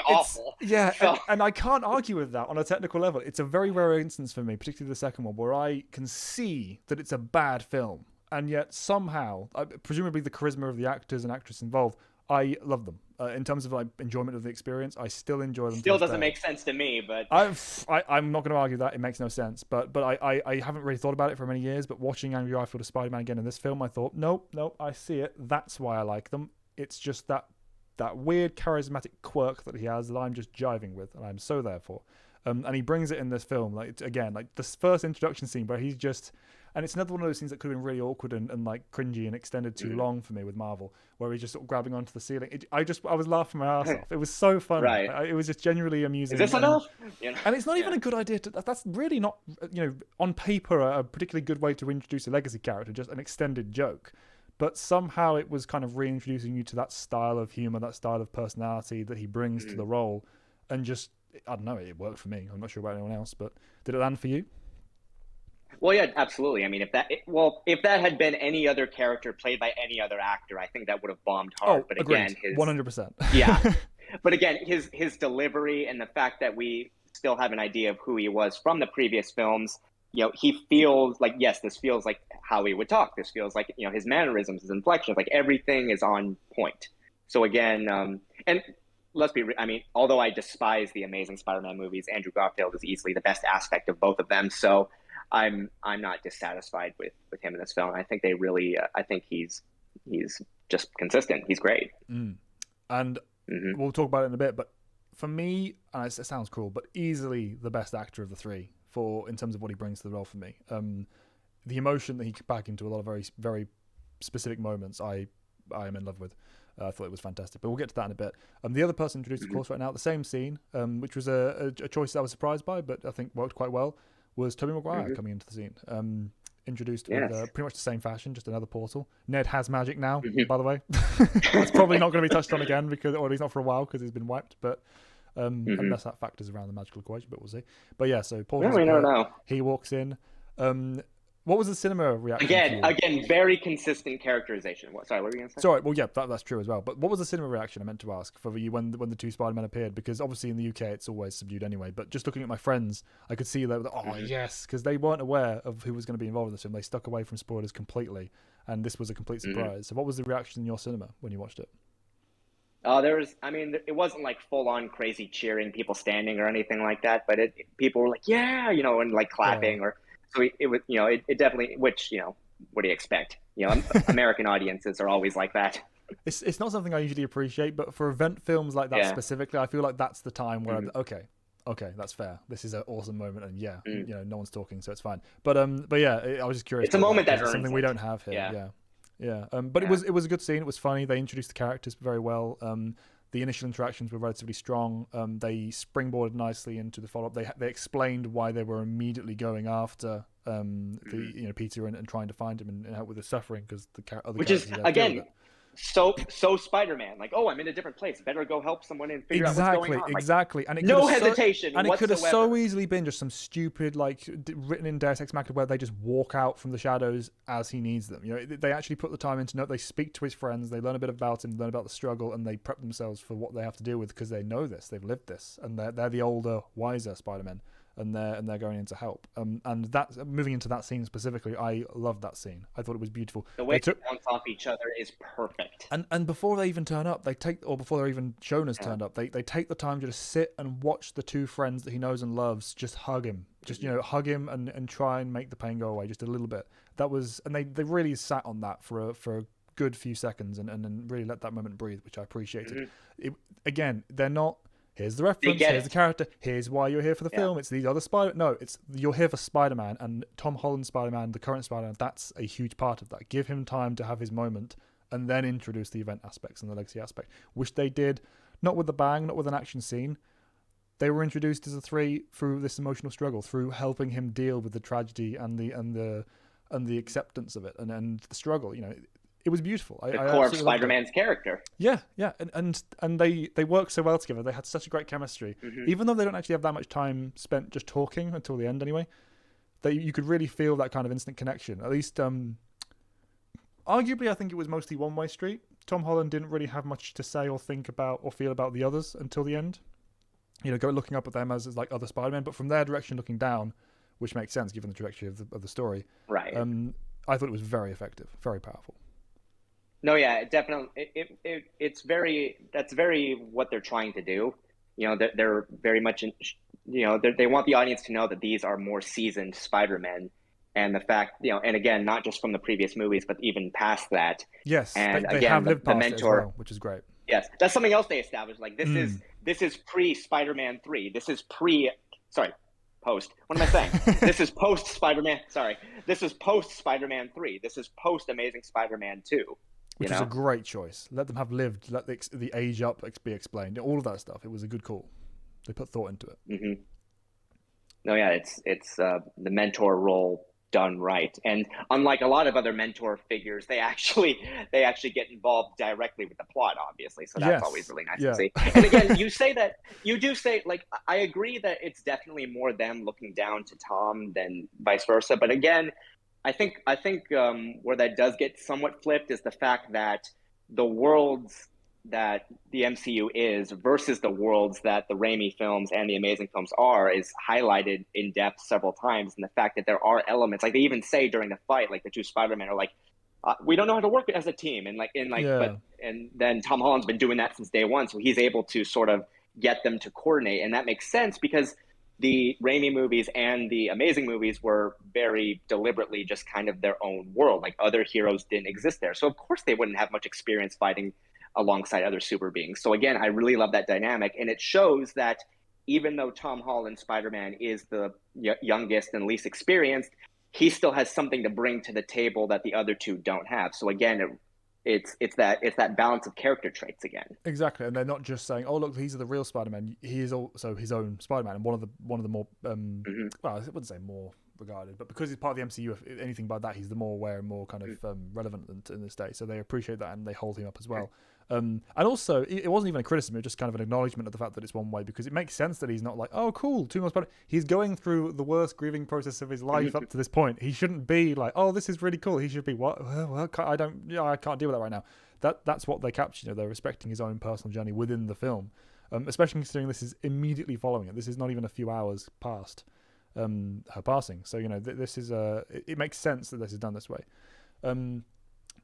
awful. Yeah, So, and I can't argue with that on a technical level. It's a very rare instance for me, particularly the second one, where I can see that it's a bad film, and yet somehow, presumably the charisma of the actors and actress involved, I love them. In terms of like enjoyment of the experience, I still enjoy them. still doesn't make sense to me, but I'm not going to argue that it makes no sense. But I haven't really thought about it for many years. But watching Andrew Garfield as Spider-Man again in this film, I thought, nope, I see it. That's why I like them. It's just that weird charismatic quirk that he has that I'm just jiving with, and I'm so there for. And he brings it in this film, like again, like this first introduction scene where he's just. And it's another one of those things that could have been really awkward and like cringy and extended too long for me with Marvel, where he's just sort of grabbing onto the ceiling. I was laughing my ass off. It was so funny. Right. It was just genuinely amusing. Is this enough? And it's not even a good idea. That's really not, on paper, a particularly good way to introduce a legacy character, just an extended joke. But somehow it was kind of reintroducing you to that style of humor, that style of personality that he brings to the role. And just, I don't know, it worked for me. I'm not sure about anyone else, but did it land for you? Well, yeah, absolutely. I mean, if that had been any other character played by any other actor, I think that would have bombed hard. But agreed. Again, 100%. Yeah, but again, his delivery and the fact that we still have an idea of who he was from the previous films, he feels like, yes, this feels like how he would talk. This feels like, his mannerisms, his inflections, like everything is on point. So again, and I mean, although I despise the Amazing Spider-Man movies, Andrew Garfield is easily the best aspect of both of them. So I'm not dissatisfied with him in this film. I think they really, I think he's just consistent. He's great. And we'll talk about it in a bit, but for me, and it sounds cruel, but easily the best actor of the three in terms of what he brings to the role for me. The emotion that he could pack into a lot of very, very specific moments, I am in love with. I thought it was fantastic, but we'll get to that in a bit. The other person introduced, of course, right now, the same scene, which was a choice that I was surprised by, but I think worked quite well, was Toby Maguire coming into the scene. Introduced with pretty much the same fashion, just another portal. Ned has magic now, by the way. It's probably not going to be touched on again, or at least not for a while, because he's been wiped, but unless that factors around the magical equation, but we'll see. But yeah, so Paul, we don't know. He walks in. What was the cinema reaction? Again, very consistent characterization. Sorry, what were you going to say? Sorry, well, yeah, that's true as well. But what was the cinema reaction I meant to ask for you when the two Spider-Men appeared? Because obviously in the UK it's always subdued anyway. But just looking at my friends, I could see that, yes, because they weren't aware of who was going to be involved in this film. They stuck away from spoilers completely, and this was a complete surprise. So what was the reaction in your cinema when you watched it? It wasn't like full on crazy cheering, people standing or anything like that, but people were like, yeah, and like clapping so it was, it definitely, which, what do you expect? American audiences are always like that. It's not something I usually appreciate, but for event films like that specifically, I feel like that's the time where okay, that's fair. This is an awesome moment, and no one's talking, so it's fine. But yeah, I was just curious. It's a moment that earns something we don't have here. Yeah. But it was a good scene. It was funny. They introduced the characters very well. The initial interactions were relatively strong. They springboarded nicely into the follow-up. They explained why they were immediately going after Peter and trying to find him and help with his suffering, because the other which is again so Spider-Man, like, I'm in a different place, better go help someone and figure out what's going on. Exactly. And no hesitation and whatsoever. It could have so easily been just some stupid, like, written in Deus Ex Machina, where they just walk out from the shadows as he needs them. They actually put the time into they speak to his friends, they learn a bit about him, learn about the struggle, and they prep themselves for what they have to deal with, because they know this, they've lived this, and they're the older, wiser Spider-Man. And they're going in to help. And that, moving into that scene specifically, I loved that scene. I thought it was beautiful. The way they bounce off each other is perfect. And before they even turn up, before they're even shown as turned up, they take the time to just sit and watch the two friends that he knows and loves just hug him. Just hug him and try and make the pain go away just a little bit. That was, and they really sat on that for a good few seconds and really let that moment breathe, which I appreciated. Again, they're not. Here's the reference, here's the character, here's why you're here for the film, it's these other you're here for Spider-Man, and Tom Holland's Spider-Man, the current Spider-Man, that's a huge part of that. Give him time to have his moment, and then introduce the event aspects and the legacy aspect, which they did, not with a bang, not with an action scene. They were introduced as a three through this emotional struggle, through helping him deal with the tragedy and the acceptance of it, and the struggle. It It was beautiful. The core of Spider-Man's character. Yeah, and they work so well together. They had such a great chemistry, even though they don't actually have that much time spent just talking until the end. Anyway, you could really feel that kind of instant connection. At least, arguably, I think it was mostly one-way street. Tom Holland didn't really have much to say or think about or feel about the others until the end. Looking up at them as like other Spider-Men, but from their direction looking down, which makes sense given the trajectory of the story. Right. I thought it was very effective, very powerful. No, yeah, definitely. That's very what they're trying to do. They're very much they want the audience to know that these are more seasoned Spider-Men, and the fact, and again, not just from the previous movies, but even past that. Yes, and they again, have lived the past mentor, it as well, which is great. Yes, that's something else they established. Like this is pre Spider-Man 3. This is post. What am I saying? This is post Spider-Man. Sorry, this is post Spider-Man 3. This is post Amazing Spider-Man 2. Which is a great choice. Let them have lived. Let the age up be explained. All of that stuff. It was a good call. They put thought into it. Mm-hmm. No, yeah, it's the mentor role done right. And unlike a lot of other mentor figures, they actually get involved directly with the plot, obviously. So that's always really nice to see. And again, you do say, like, I agree that it's definitely more them looking down to Tom than vice versa. But again, I think where that does get somewhat flipped is the fact that the worlds that the MCU is versus the worlds that the Raimi films and the Amazing films is highlighted in depth several times. And the fact that there are elements, like they even say during the fight, like the two Spider-Men are like, we don't know how to work as a team. And then Tom Holland's been doing that since day one. So he's able to sort of get them to coordinate. And that makes sense because the Raimi movies and the Amazing movies were very deliberately just kind of their own world. Like other heroes didn't exist there. So of course they wouldn't have much experience fighting alongside other super beings. So again, I really love that dynamic. And it shows that even though Tom Holland Spider-Man is the youngest and least experienced, he still has something to bring to the table that the other two don't have. So again, it's that balance of character traits again. Exactly, and they're not just saying, "Oh, look, these are the real Spider-Man." He is also his own Spider-Man, and one of the more well, I wouldn't say more regarded, but because he's part of the MCU, if anything by that, he's the more aware and more kind of relevant in this day. So they appreciate that and they hold him up as well. And also, it wasn't even a criticism; it was just kind of an acknowledgement of the fact that it's one way, because it makes sense that he's not like, "Oh, cool, two more Spider." He's going through the worst grieving process of his life up to this point. He shouldn't be like, "Oh, this is really cool." He should be, "What? Well, I can't deal with that right now." That's what they capture. They're respecting his own personal journey within the film, especially considering this is immediately following it. This is not even a few hours past her passing. So this is it makes sense that this is done this way.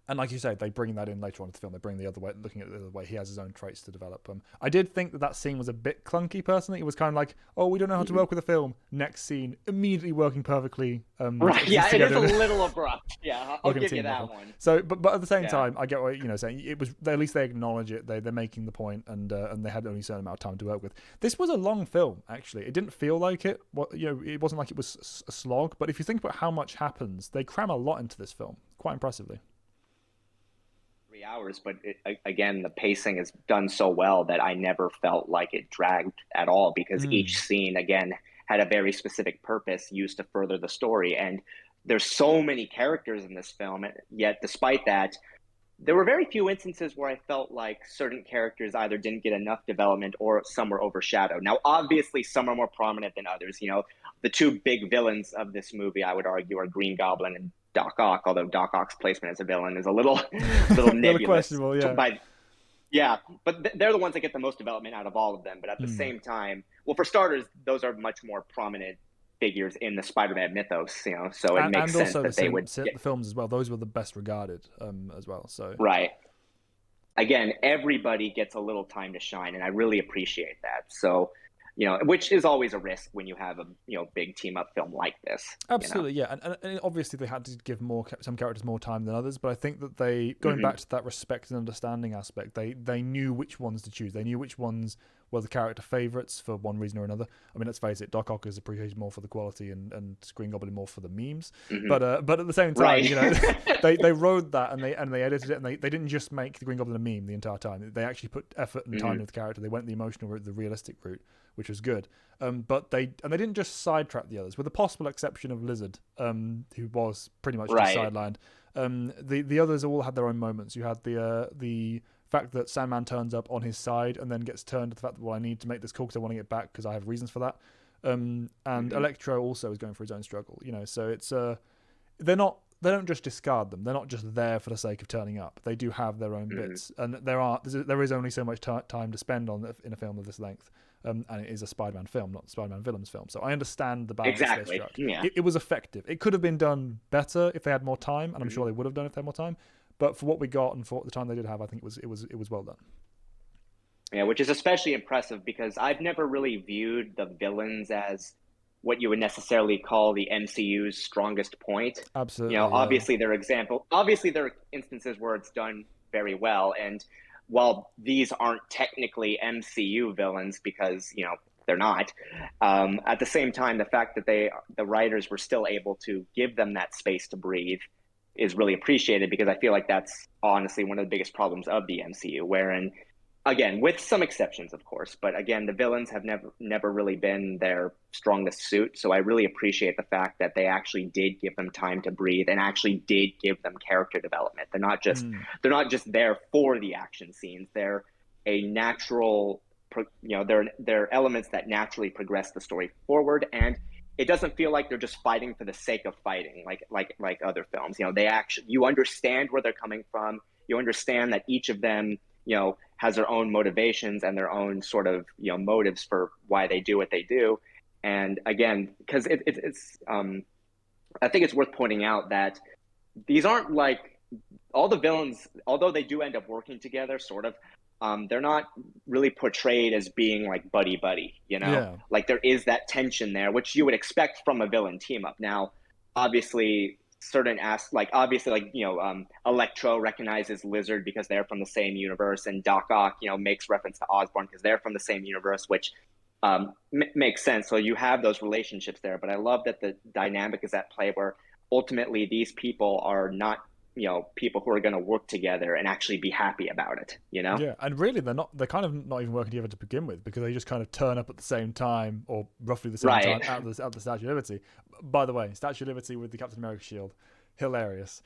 And like you said, they bring that in later on in the film. They bring the other way, looking at it the other way. He has his own traits to develop. I did think that scene was a bit clunky, personally. It was kind of like, oh, we don't know how to work with a film. Next scene, immediately working perfectly. Right, yeah, it is a little abrupt. Yeah, I'll give you that one. So, but at the same time, I get what you're saying. It was, at least they acknowledge it. They're making the point, and they had only a certain amount of time to work with. This was a long film, actually. It didn't feel like it. It wasn't like it was a slog. But if you think about how much happens, they cram a lot into this film, quite impressively. 3 hours, but again, the pacing is done so well that I never felt like it dragged at all, because each scene again had a very specific purpose used to further the story. And there's so many characters in this film, yet despite that, there were very few instances where I felt like certain characters either didn't get enough development or some were overshadowed. Now, obviously, some are more prominent than others. The two big villains of this movie, I would argue, are Green Goblin and Doc Ock, although Doc Ock's placement as a villain is a little nebulous. Questionable, yeah. But they're the ones that get the most development out of all of them. But at the same time, well, for starters, those are much more prominent figures in the Spider-Man mythos, so it makes sense that they would get the films as well. Those were the best regarded as well. So right. Again, everybody gets a little time to shine, and I really appreciate that. So, which is always a risk when you have a big team up film like this. Absolutely, yeah, and obviously they had to give some characters more time than others, but I think that they, going back to that respect and understanding aspect, they knew which ones to choose. They knew which ones were the character favourites for one reason or another. I mean, let's face it, Doc Ock is appreciated more for the quality and Green Goblin more for the memes. But at the same time, they rode that and they edited it, and they didn't just make the Green Goblin a meme the entire time. They actually put effort and time into the character. They went the emotional route, the realistic route, which was good. But they didn't just sidetrack the others, with the possible exception of Lizard, who was pretty much just sidelined. The others all had their own moments. You had the fact that Sandman turns up on his side and then gets turned to the fact that, well, I need to make this call because I want to get back because I have reasons for that. And Electro also is going through his own struggle, so it's they don't just discard them. They're not just there for the sake of turning up. They do have their own bits, and there is only so much time to spend on in a film of this length. And it is a Spider-Man film, not a Spider-Man villains film. So I understand the balance they struck. Yeah. It was effective. It could have been done better if they had more time, and I'm sure they would have done if they had more time. But for what we got and for the time they did have, I think it was well done. Yeah, which is especially impressive because I've never really viewed the villains as what you would necessarily call the MCU's strongest point. Absolutely. Obviously there are instances where it's done very well, and while these aren't technically MCU villains because, they're not, at the same time, the fact that the writers were still able to give them that space to breathe is really appreciated, because I feel like that's honestly one of the biggest problems of the MCU, wherein, again, with some exceptions, of course, but again, the villains have never really been their strongest suit. So I really appreciate the fact that they actually did give them time to breathe and actually did give them character development. They're not just there for the action scenes. They're a natural, they're elements that naturally progress the story forward, and it doesn't feel like they're just fighting for the sake of fighting, like other films. You understand where they're coming from. You understand that each of them, has their own motivations and their own sort of, motives for why they do what they do. And again, because it's I think it's worth pointing out that these aren't like all the villains, although they do end up working together, sort of, they're not really portrayed as being like buddy, like there is that tension there, which you would expect from a villain team up. Now, obviously, Electro recognizes Lizard because they're from the same universe, and Doc Ock, makes reference to Osborn because they're from the same universe, which makes sense. So you have those relationships there, but I love that the dynamic is at play where ultimately these people are not, people who are going to work together and actually be happy about it, Yeah, and really they're kind of not even working together to begin with, because they just kind of turn up at the same time, or roughly the same time at the Statue of Liberty. By the way, Statue of Liberty with the Captain America shield, hilarious.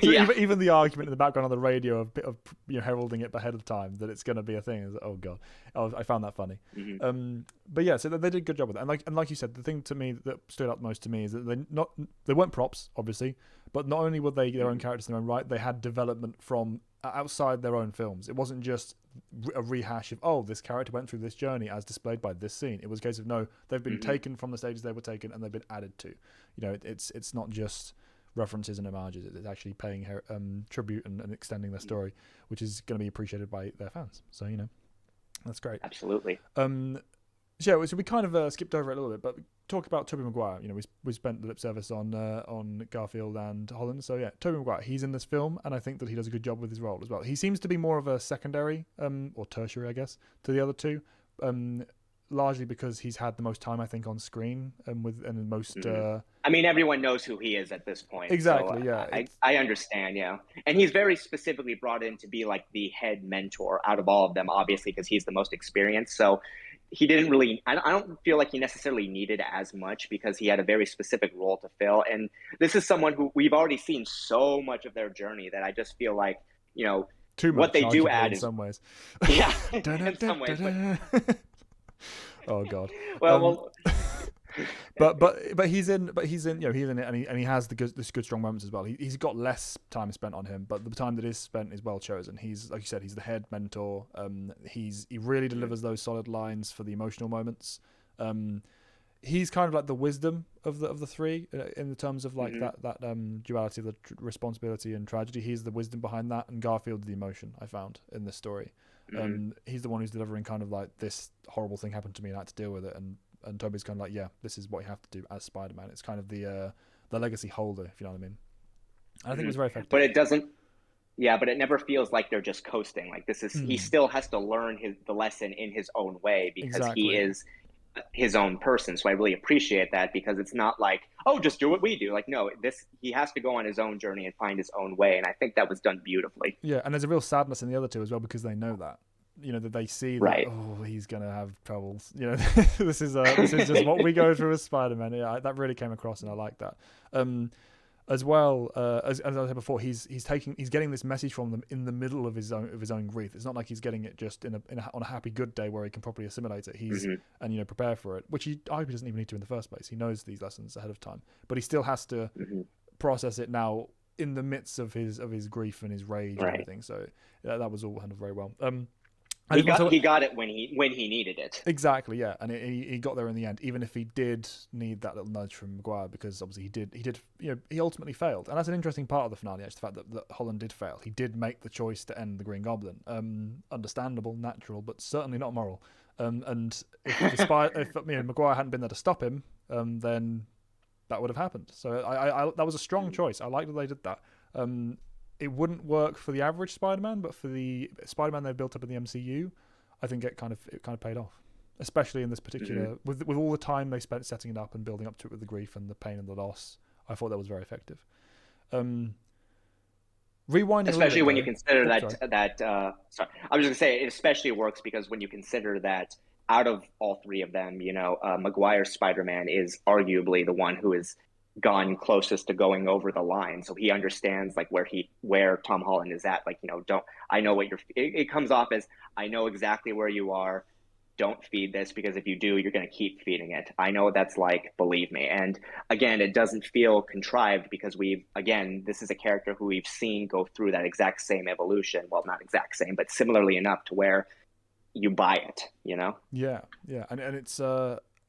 Even the argument in the background on the radio of heralding it ahead of time that it's going to be a thing is, oh god, I found that funny. But yeah, so they did a good job with it, and like you said, the thing to me that stood out most to me is that they weren't props, obviously, but not only were they their own characters in their own right, they had development from outside their own films. It wasn't just a rehash of, this character went through this journey as displayed by this scene. It was a case of, no, they've been taken from the stages they were taken and they've been added to. It's not just references and homages. It's actually paying tribute and extending their story, which is going to be appreciated by their fans. So, that's great. Absolutely. So we kind of skipped over it a little bit, but talk about Toby Maguire. We spent the lip service on Garfield and Holland. So yeah, Toby Maguire, he's in this film, and I think that he does a good job with his role as well. He seems to be more of a secondary, or tertiary, I guess, to the other two, largely because he's had the most time, I think, on screen, and the most. I mean, everyone knows who he is at this point. Exactly. So yeah. I understand. Yeah, and he's very specifically brought in to be like the head mentor out of all of them, obviously, because he's the most experienced. So he didn't really, I don't feel like he necessarily needed as much because he had a very specific role to fill. And this is someone who we've already seen so much of their journey that I just feel like, too much, what they do add in some ways. Yeah, in some ways. But... Oh God. Well, but he's in it, and he has this good strong moments as well. He's got less time spent on him, but the time that is spent is well chosen. He's, like you said, he's the head mentor. He really delivers those solid lines for the emotional moments. He's kind of like the wisdom of the three in the terms of like that duality of the responsibility and tragedy. He's the wisdom behind that, and Garfield's the emotion I found in this story. He's the one who's delivering kind of like, this horrible thing happened to me and I had to deal with it, and Toby's kind of like, yeah, this is what you have to do as Spider-Man. It's kind of the legacy holder, if you know what I mean. And I think it was very effective. But it doesn't. Yeah, but it never feels like they're just coasting. Like this is, he still has to learn the lesson in his own way, because he is his own person. So I really appreciate that, because it's not like, oh, just do what we do. Like, no, he has to go on his own journey and find his own way. And I think that was done beautifully. Yeah, and there's a real sadness in the other two as well, because they know that. That they see that, oh, he's gonna have troubles. This is just what we go through as Spider-Man. Yeah, that really came across, and I like that. as well, as I said before, he's getting this message from them in the middle of his own grief. It's not like he's getting it just on a happy good day where he can properly assimilate it. And prepare for it, which he arguably doesn't even need to in the first place. He knows these lessons ahead of time, but he still has to process it now in the midst of his grief and his rage and everything. So that was all handled very well. He got it when he needed it. Exactly, yeah, and he got there in the end, even if he did need that little nudge from Mcguire, because obviously he ultimately failed, and that's an interesting part of the finale. Actually, the fact that Holland did fail. He did make the choice to end the Green Goblin. Understandable, natural, but certainly not moral. And if Mcguire hadn't been there to stop him, then that would have happened. So I that was a strong choice. I like that they did that. It wouldn't work for the average Spider-Man, but for the Spider-Man they built up in the MCU, I think it kind of paid off, especially in this particular with all the time they spent setting it up and building up to it with the grief and the pain and the loss. I thought that was very effective. Rewinding, especially when you consider that. Sorry, I was going to say it especially works because when you consider that out of all three of them, Mcguire's Spider-Man is arguably the one who is gone closest to going over the line, so he understands like where Tom Holland is at. Like, I know what it comes off as, I know exactly where you are. Don't feed this, because if you do, you're going to keep feeding it. I know what that's like, believe me. And again, it doesn't feel contrived because this is a character who we've seen go through that exact same evolution. Well, not exact same, but similarly enough to where you buy it, Yeah. And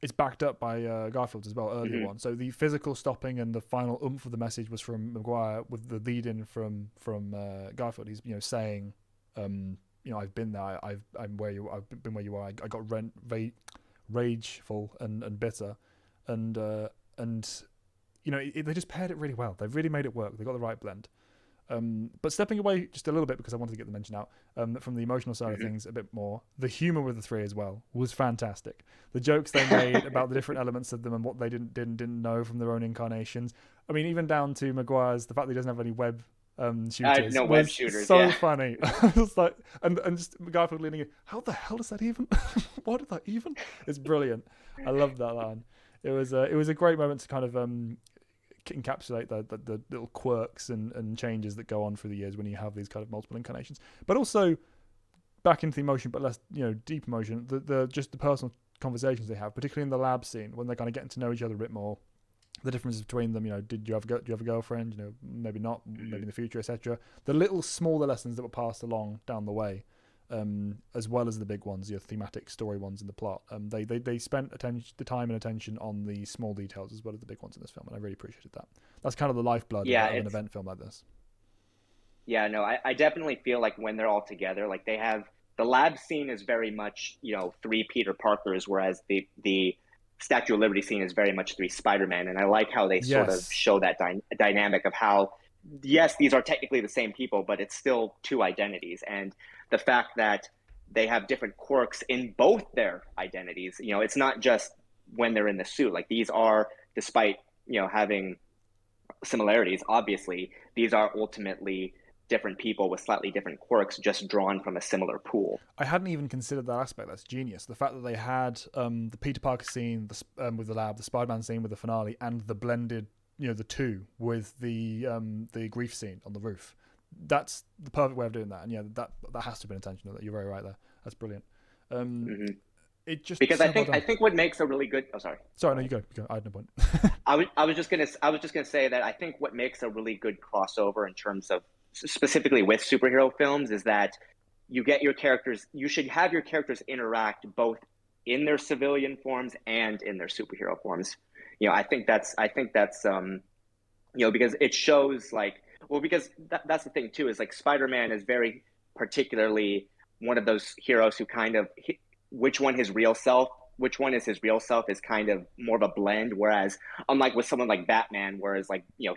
it's backed up by Garfield as well, earlier one. So the physical stopping and the final oomph of the message was from Mcguire, with the lead-in from Garfield. He's saying, I've been there. I've been where you are. I got rageful and bitter, and they just paired it really well. They've really made it work. They got the right blend. But stepping away just a little bit, because I wanted to get the mention out, from the emotional side of things a bit more, the humour with the three as well was fantastic. The jokes they made about the different elements of them and what they didn't know from their own incarnations. I mean, even down to Mcguire's, the fact that he doesn't have any web shooters. No web shooters. So funny. I was like, and just Garfield leaning in. How the hell does that even? What did that even? It's brilliant. I love that line. It was a great moment to kind of encapsulate the little quirks and changes that go on through the years when you have these kind of multiple incarnations, but also back into the emotion, but less deep emotion. Just the personal conversations they have, particularly in the lab scene when they're kind of getting to know each other a bit more. The differences between them, do you have a girlfriend? Maybe not, maybe in the future, etc. The little smaller lessons that were passed along down the way, as well as the big ones, thematic story ones in the plot. They spent the time and attention on the small details as well as the big ones in this film, and I really appreciated that. That's kind of the lifeblood of an event film like this. Yeah, no, I definitely feel like when they're all together, like they have the lab scene is very much three Peter Parkers, whereas the Statue of Liberty scene is very much three Spider-Man, and I like how they sort of show that dynamic of how, yes, these are technically the same people, but it's still two identities, and the fact that they have different quirks in both their identities. It's not just when they're in the suit. Like, these are, despite having similarities, obviously, these are ultimately different people with slightly different quirks, just drawn from a similar pool. I hadn't even considered that aspect. That's genius. The fact that they had the Peter Parker scene with the lab, the Spider-Man scene with the finale, and the blended, the two with the grief scene on the roof. That's the perfect way of doing that. And that has to have been intentional. You're very right there. That's brilliant. It just, because I think what makes a really good. Oh, sorry. Sorry, no, you go. I had no point. I was just gonna say that I think what makes a really good crossover in terms of specifically with superhero films is that you should have your characters interact both in their civilian forms and in their superhero forms. I think that's because it shows because that's the thing too, is like Spider-Man is very particularly one of those heroes who kind of, which one is his real self is kind of more of a blend, whereas unlike with someone like Batman, whereas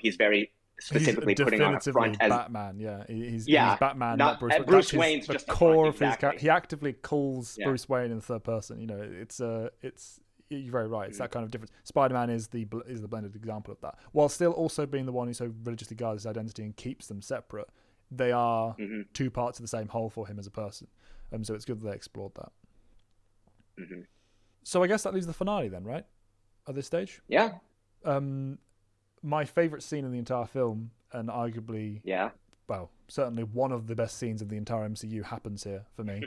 he's very specifically putting on a front as Batman. He's Batman, not Bruce Wayne. Bruce Wayne's just the core of his character. He actively calls Bruce Wayne in the third person. It's you're very right. It's that kind of difference. Spider-Man is the blended example of that, while still also being the one who so religiously guards his identity and keeps them separate. They are two parts of the same whole for him as a person. So it's good that they explored that. So I guess that leaves the finale then, right? At this stage, yeah. my favorite scene in the entire film, and arguably, well, certainly one of the best scenes of the entire MCU happens here for me.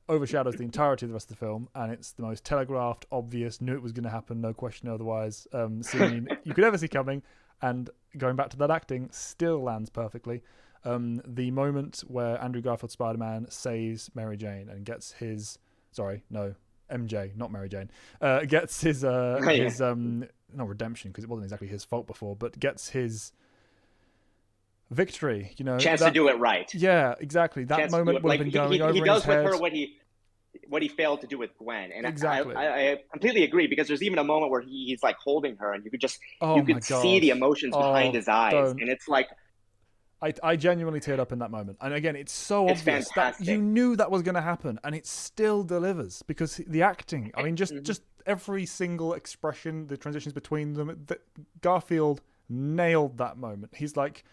Overshadows the entirety of the rest of the film, and it's the most telegraphed, obvious, knew it was going to happen, no question otherwise, scene you could ever see coming. And going back to that acting, still lands perfectly. The moment where Andrew Garfield Spider-Man saves Mary Jane and gets his... Sorry, no, MJ, not Mary Jane. Gets his not redemption, because it wasn't exactly his fault before, but gets his victory. Chance to do it right. Yeah, exactly. That moment would have been going over his head. He does with her what he failed to do with Gwen, and exactly. I completely agree, because there's even a moment where he's like holding her, and you could just see the emotions behind his eyes, and it's like. I genuinely teared up in that moment. And again, it's so obvious that you knew that was going to happen, and it still delivers, because the acting, I mean, just every single expression, the transitions between them, Garfield nailed that moment. He's like,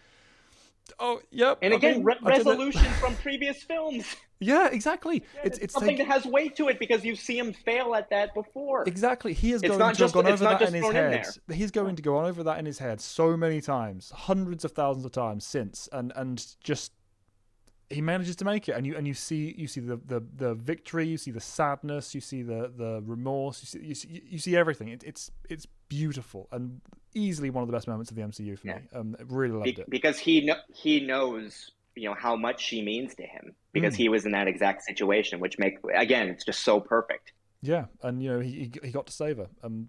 oh, yep. And again, resolution from previous films. Yeah, exactly. Yeah, it's something that has weight to it, because you see him fail at that before. Exactly. He is going to have gone over that in his head. He's going to go on over that in his head so many times, hundreds of thousands of times since, and just he manages to make it. And you see the victory, you see the sadness, you see the remorse, you see everything. It's beautiful and easily one of the best moments of the MCU for me. I really loved it, because he knows how much she means to him, because he was in that exact situation, which it's just so perfect. Yeah, and he got to save her.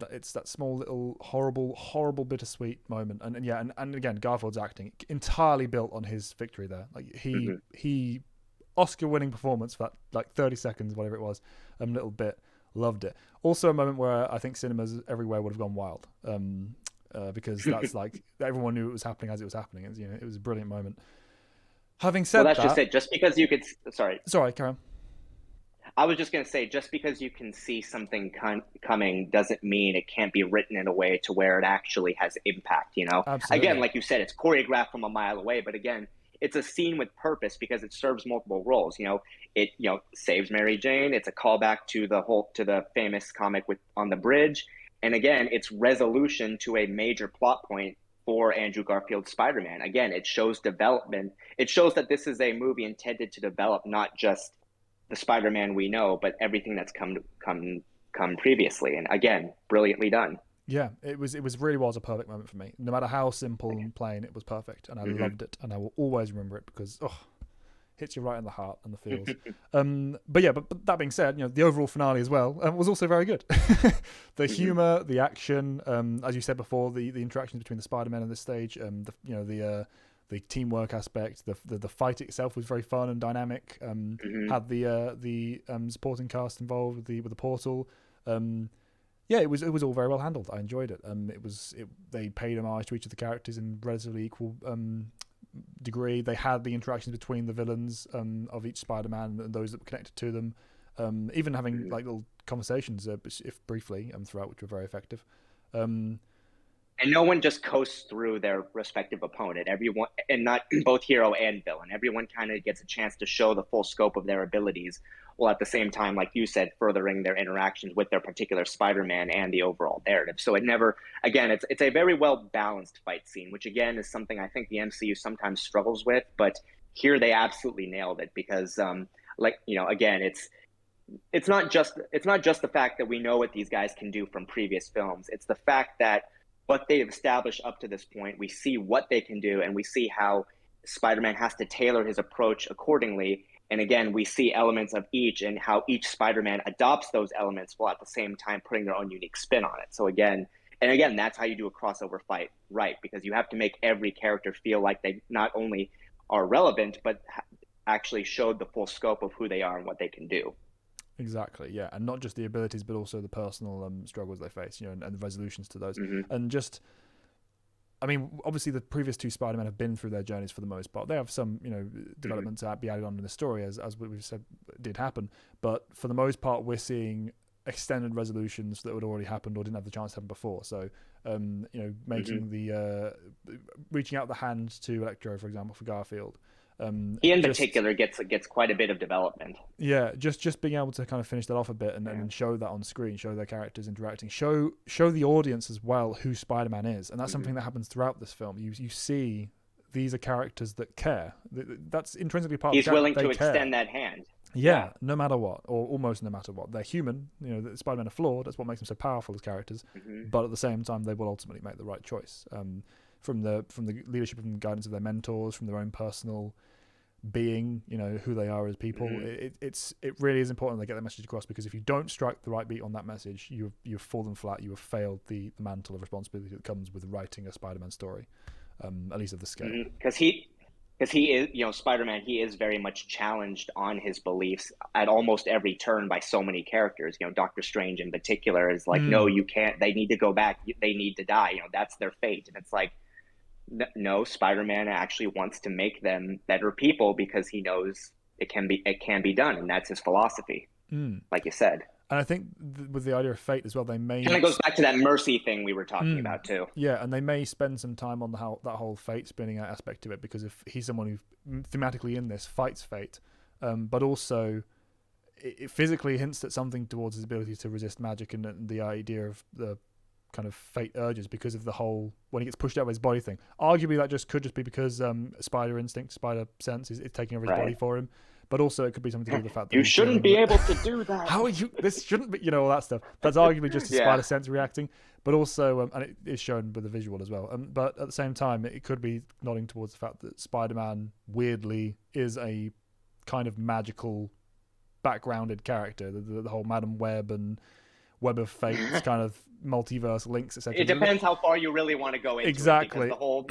It's that small little horrible bittersweet moment, and again, Garfield's acting entirely built on his victory there. Like he Oscar-winning performance for that, like 30 seconds, whatever it was, little bit. Loved it. Also, a moment where I think cinemas everywhere would have gone wild, because that's like everyone knew it was happening as it was happening. It was a brilliant moment. Having said that's just it. Just because you could, sorry, carry on. I was just going to say, just because you can see something coming doesn't mean it can't be written in a way to where it actually has impact. Absolutely. Again, like you said, it's choreographed from a mile away, but again, it's a scene with purpose, because it serves multiple roles. It saves Mary Jane. It's a callback to the famous comic on the bridge, and again, it's resolution to a major plot point for Andrew Garfield's Spider-Man. Again, it shows development. It shows that this is a movie intended to develop not just the Spider-Man we know, but everything that's come previously. And again, brilliantly done. Yeah, it really was a perfect moment for me. No matter how simple and plain, it was perfect, and I loved it, and I will always remember it, because hits you right in the heart and the feels. But that being said, the overall finale as well was also very good. The humor, the action, as you said before, the interactions between the Spider-Men at this stage, the teamwork aspect, the fight itself was very fun and dynamic. Had the supporting cast involved with the portal. It was all very well handled. I enjoyed it. They paid homage to each of the characters in relatively equal degree. They had the interactions between the villains of each Spider-Man and those that were connected to them, even having like little conversations, if briefly, throughout, which were very effective. And no one just coasts through their respective opponent. Everyone, and not both hero and villain, everyone kind of gets a chance to show the full scope of their abilities, while at the same time, like you said, furthering their interactions with their particular Spider-Man and the overall narrative. So it never, again, it's a very well balanced fight scene, which again is something I think the MCU sometimes struggles with, but here they absolutely nailed it, because again, it's not just the fact that we know what these guys can do from previous films. It's the fact that what they've established up to this point, we see what they can do, and we see how Spider-Man has to tailor his approach accordingly. And again, we see elements of each, and how each Spider-Man adopts those elements while at the same time putting their own unique spin on it. So again, that's how you do a crossover fight, right? Because you have to make every character feel like they not only are relevant, but actually showed the full scope of who they are and what they can do. Exactly, yeah, and not just the abilities, but also the personal struggles they face, and the resolutions to those, and just, I mean, obviously the previous two Spider-Men have been through their journeys for the most part. They have some, development to be added on in the story, as we've said did happen, but for the most part, we're seeing extended resolutions that had already happened or didn't have the chance to happen before. So, making the reaching out the hand to Electro, for example, for Garfield. He in particular gets quite a bit of development. Yeah, just being able to kind of finish that off a bit and show that on screen, show their characters interacting, show the audience as well who Spider-Man is, and that's something that happens throughout this film. You see these are characters that care. That's intrinsically part He's of the willing character. to extend that hand. Yeah, no matter what, or almost no matter what. They're human. Spider-Man are flawed. That's what makes them so powerful as characters. But at the same time, they will ultimately make the right choice. From the leadership and guidance of their mentors, from their own personal being, who they are as people. It really is important they get that message across, because if you don't strike the right beat on that message, you've fallen flat. You have failed the mantle of responsibility that comes with writing a Spider-Man story, at least of the scale. Because he is, Spider-Man, he is very much challenged on his beliefs at almost every turn by so many characters. Doctor Strange in particular is like, no, you can't. They need to go back. They need to die. That's their fate. And it's like, no, Spider-Man actually wants to make them better people because he knows it can be done, and that's his philosophy, like you said. And I think with the idea of fate as well, they may kind of goes back to that mercy thing we were talking about too. Yeah, and they may spend some time on that whole fate spinning aspect of it, because if he's someone who thematically in this fights fate, but also it physically hints at something towards his ability to resist magic and the idea of the kind of fate urges because of the whole when he gets pushed out of his body thing. Arguably that could just be because spider instinct, spider sense is taking over his body for him, but also it could be something to do with the fact that you shouldn't be able to do that. How are you? This shouldn't be, all that stuff. That's arguably just a spider sense reacting, but also and it is shown with the visual as well. But at the same time, it could be nodding towards the fact that Spider-Man weirdly is a kind of magical, backgrounded character. The whole Madam Web and Web of Fates kind of multiverse links, etc. It depends how far you really want to go into exactly. It, the whole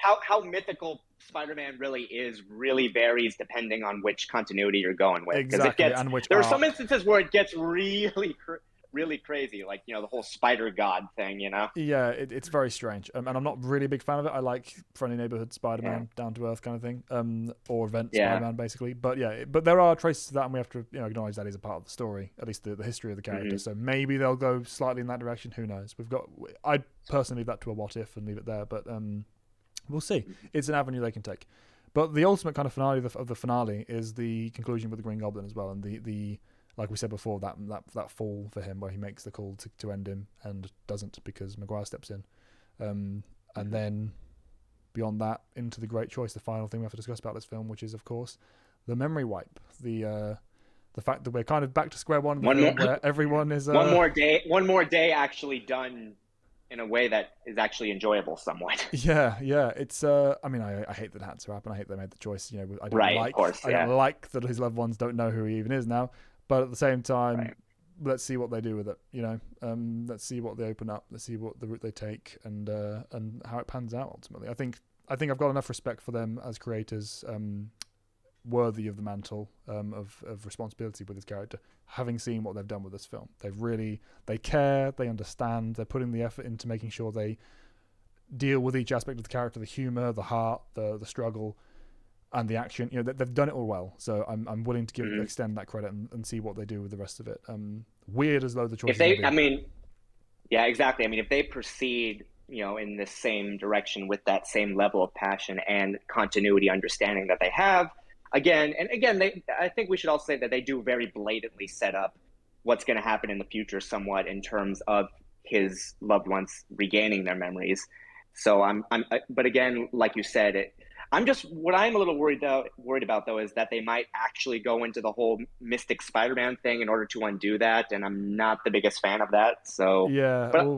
how mythical Spider-Man really varies depending on which continuity you're going with. Exactly, and which there are some instances where it gets really crazy, like the whole Spider God thing. Yeah, it's very strange, and I'm not really a big fan of it. I like friendly neighborhood Spider-Man, down to earth kind of thing, or event Spider-Man basically. But but there are traces to that, and we have to acknowledge that is a part of the story, at least the history of the character. So maybe they'll go slightly in that direction. Who knows? I'd personally leave that to a what if and leave it there, but we'll see. It's an avenue they can take. But the ultimate kind of finale of the finale is the conclusion with the Green Goblin as well, and the like we said before, that fall for him where he makes the call to end him and doesn't because Mcguire steps in. And then beyond that, into the great choice, the final thing we have to discuss about this film, which is, of course, the memory wipe. The fact that we're kind of back to square one, where everyone is... one more day actually done in a way that is actually enjoyable somewhat. Yeah. It's I hate that it had to happen. I hate they made the choice. I don't like that his loved ones don't know who he even is now. But at the same time, let's see what they do with it. Let's see what they open up. Let's see what the route they take, and how it pans out ultimately. I think I've got enough respect for them as creators, worthy of the mantle of responsibility with this character. Having seen what they've done with this film, they care, they understand, they're putting the effort into making sure they deal with each aspect of the character, the humor, the heart, the struggle, and the action. They've done it all well, so I'm willing to extend that credit and see what they do with the rest of it. Weird as though the choice. Exactly. If they proceed, in the same direction with that same level of passion and continuity understanding that they have, again, I think we should all say that they do very blatantly set up what's going to happen in the future, somewhat in terms of his loved ones regaining their memories. So but again, like you said, what I'm a little worried about though is that they might actually go into the whole Mystic Spider-Man thing in order to undo that, and I'm not the biggest fan of that. So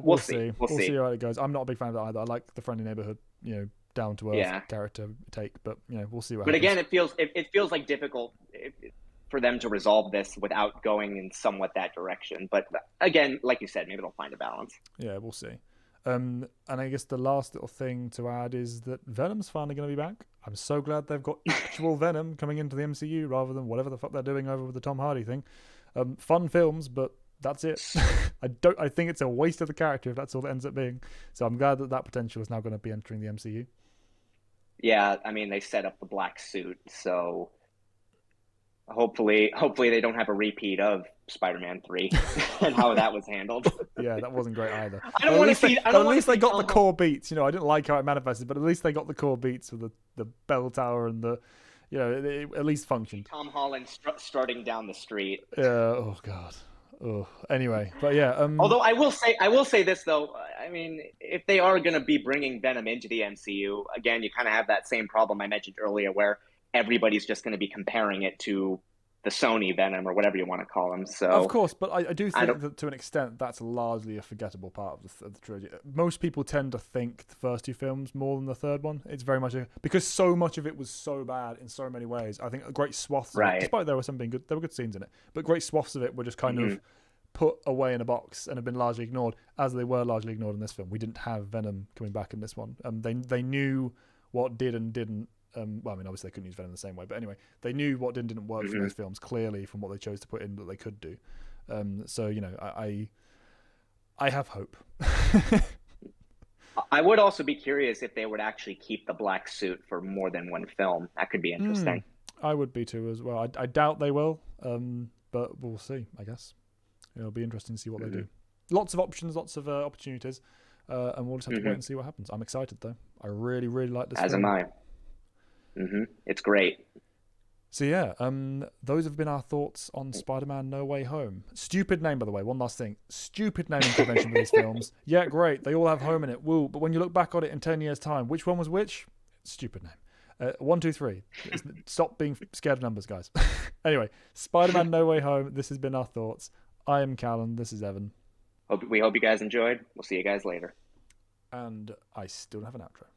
we'll see. We'll see how it goes. I'm not a big fan of that either. I like the friendly neighborhood, down to earth character take, but we'll see what happens. But again, it feels like difficult for them to resolve this without going in somewhat that direction. But again, like you said, maybe they'll find a balance. Yeah, we'll see. And I guess the last little thing to add is that Venom's finally going to be back. I'm so glad they've got actual Venom coming into the MCU rather than whatever the fuck they're doing over with the Tom Hardy thing. Fun films, but that's it. I think it's a waste of the character if that's all it ends up being. So I'm glad that potential is now going to be entering the MCU. Yeah, they set up the black suit, so hopefully they don't have a repeat of Spider-Man 3 and how that was handled. Yeah, that wasn't great either. At least they got the core beats. I didn't like how it manifested, but at least they got the core beats with the bell tower and the it at least functioned. Tom Holland strutting down the street. Oh God. Oh. Anyway, but yeah. Although I will say this though. I mean, if they are going to be bringing Venom into the MCU again, you kind of have that same problem I mentioned earlier, where everybody's just going to be comparing it to the Sony Venom or whatever you want to call them. So of course, but I do think that to an extent that's largely a forgettable part of the trilogy. Most people tend to think the first two films more than the third one. It's very much because so much of it was so bad in so many ways. I think great swaths of it, despite there were some being good, there were good scenes in it, but great swaths of it were just kind of put away in a box and have been largely ignored, as they were largely ignored in this film. We didn't have Venom coming back in this one. They knew what did and didn't. Well, I mean, obviously they couldn't use Venom the same way, but anyway, they knew what didn't work for those films clearly from what they chose to put in that they could do. So I have hope. I would also be curious if they would actually keep the black suit for more than one film. That could be interesting. I would be too as well. I doubt they will, but we'll see. I guess it'll be interesting to see what they do. Lots of options, lots of opportunities, and we'll just have to wait and see what happens. I'm excited though. I really, really like this. As am I. It's great. So yeah, those have been our thoughts on Spider-Man No Way Home. Stupid name, by the way. One last thing. Stupid naming convention for these films. Yeah, great. They all have home in it. Woo. But when you look back on it in 10 years' time, which one was which? Stupid name. 1, 2, 3. Stop being scared of numbers, guys. Anyway, Spider-Man No Way Home. This has been our thoughts. I am Callan. This is Evan. We hope you guys enjoyed. We'll see you guys later. And I still don't have an outro.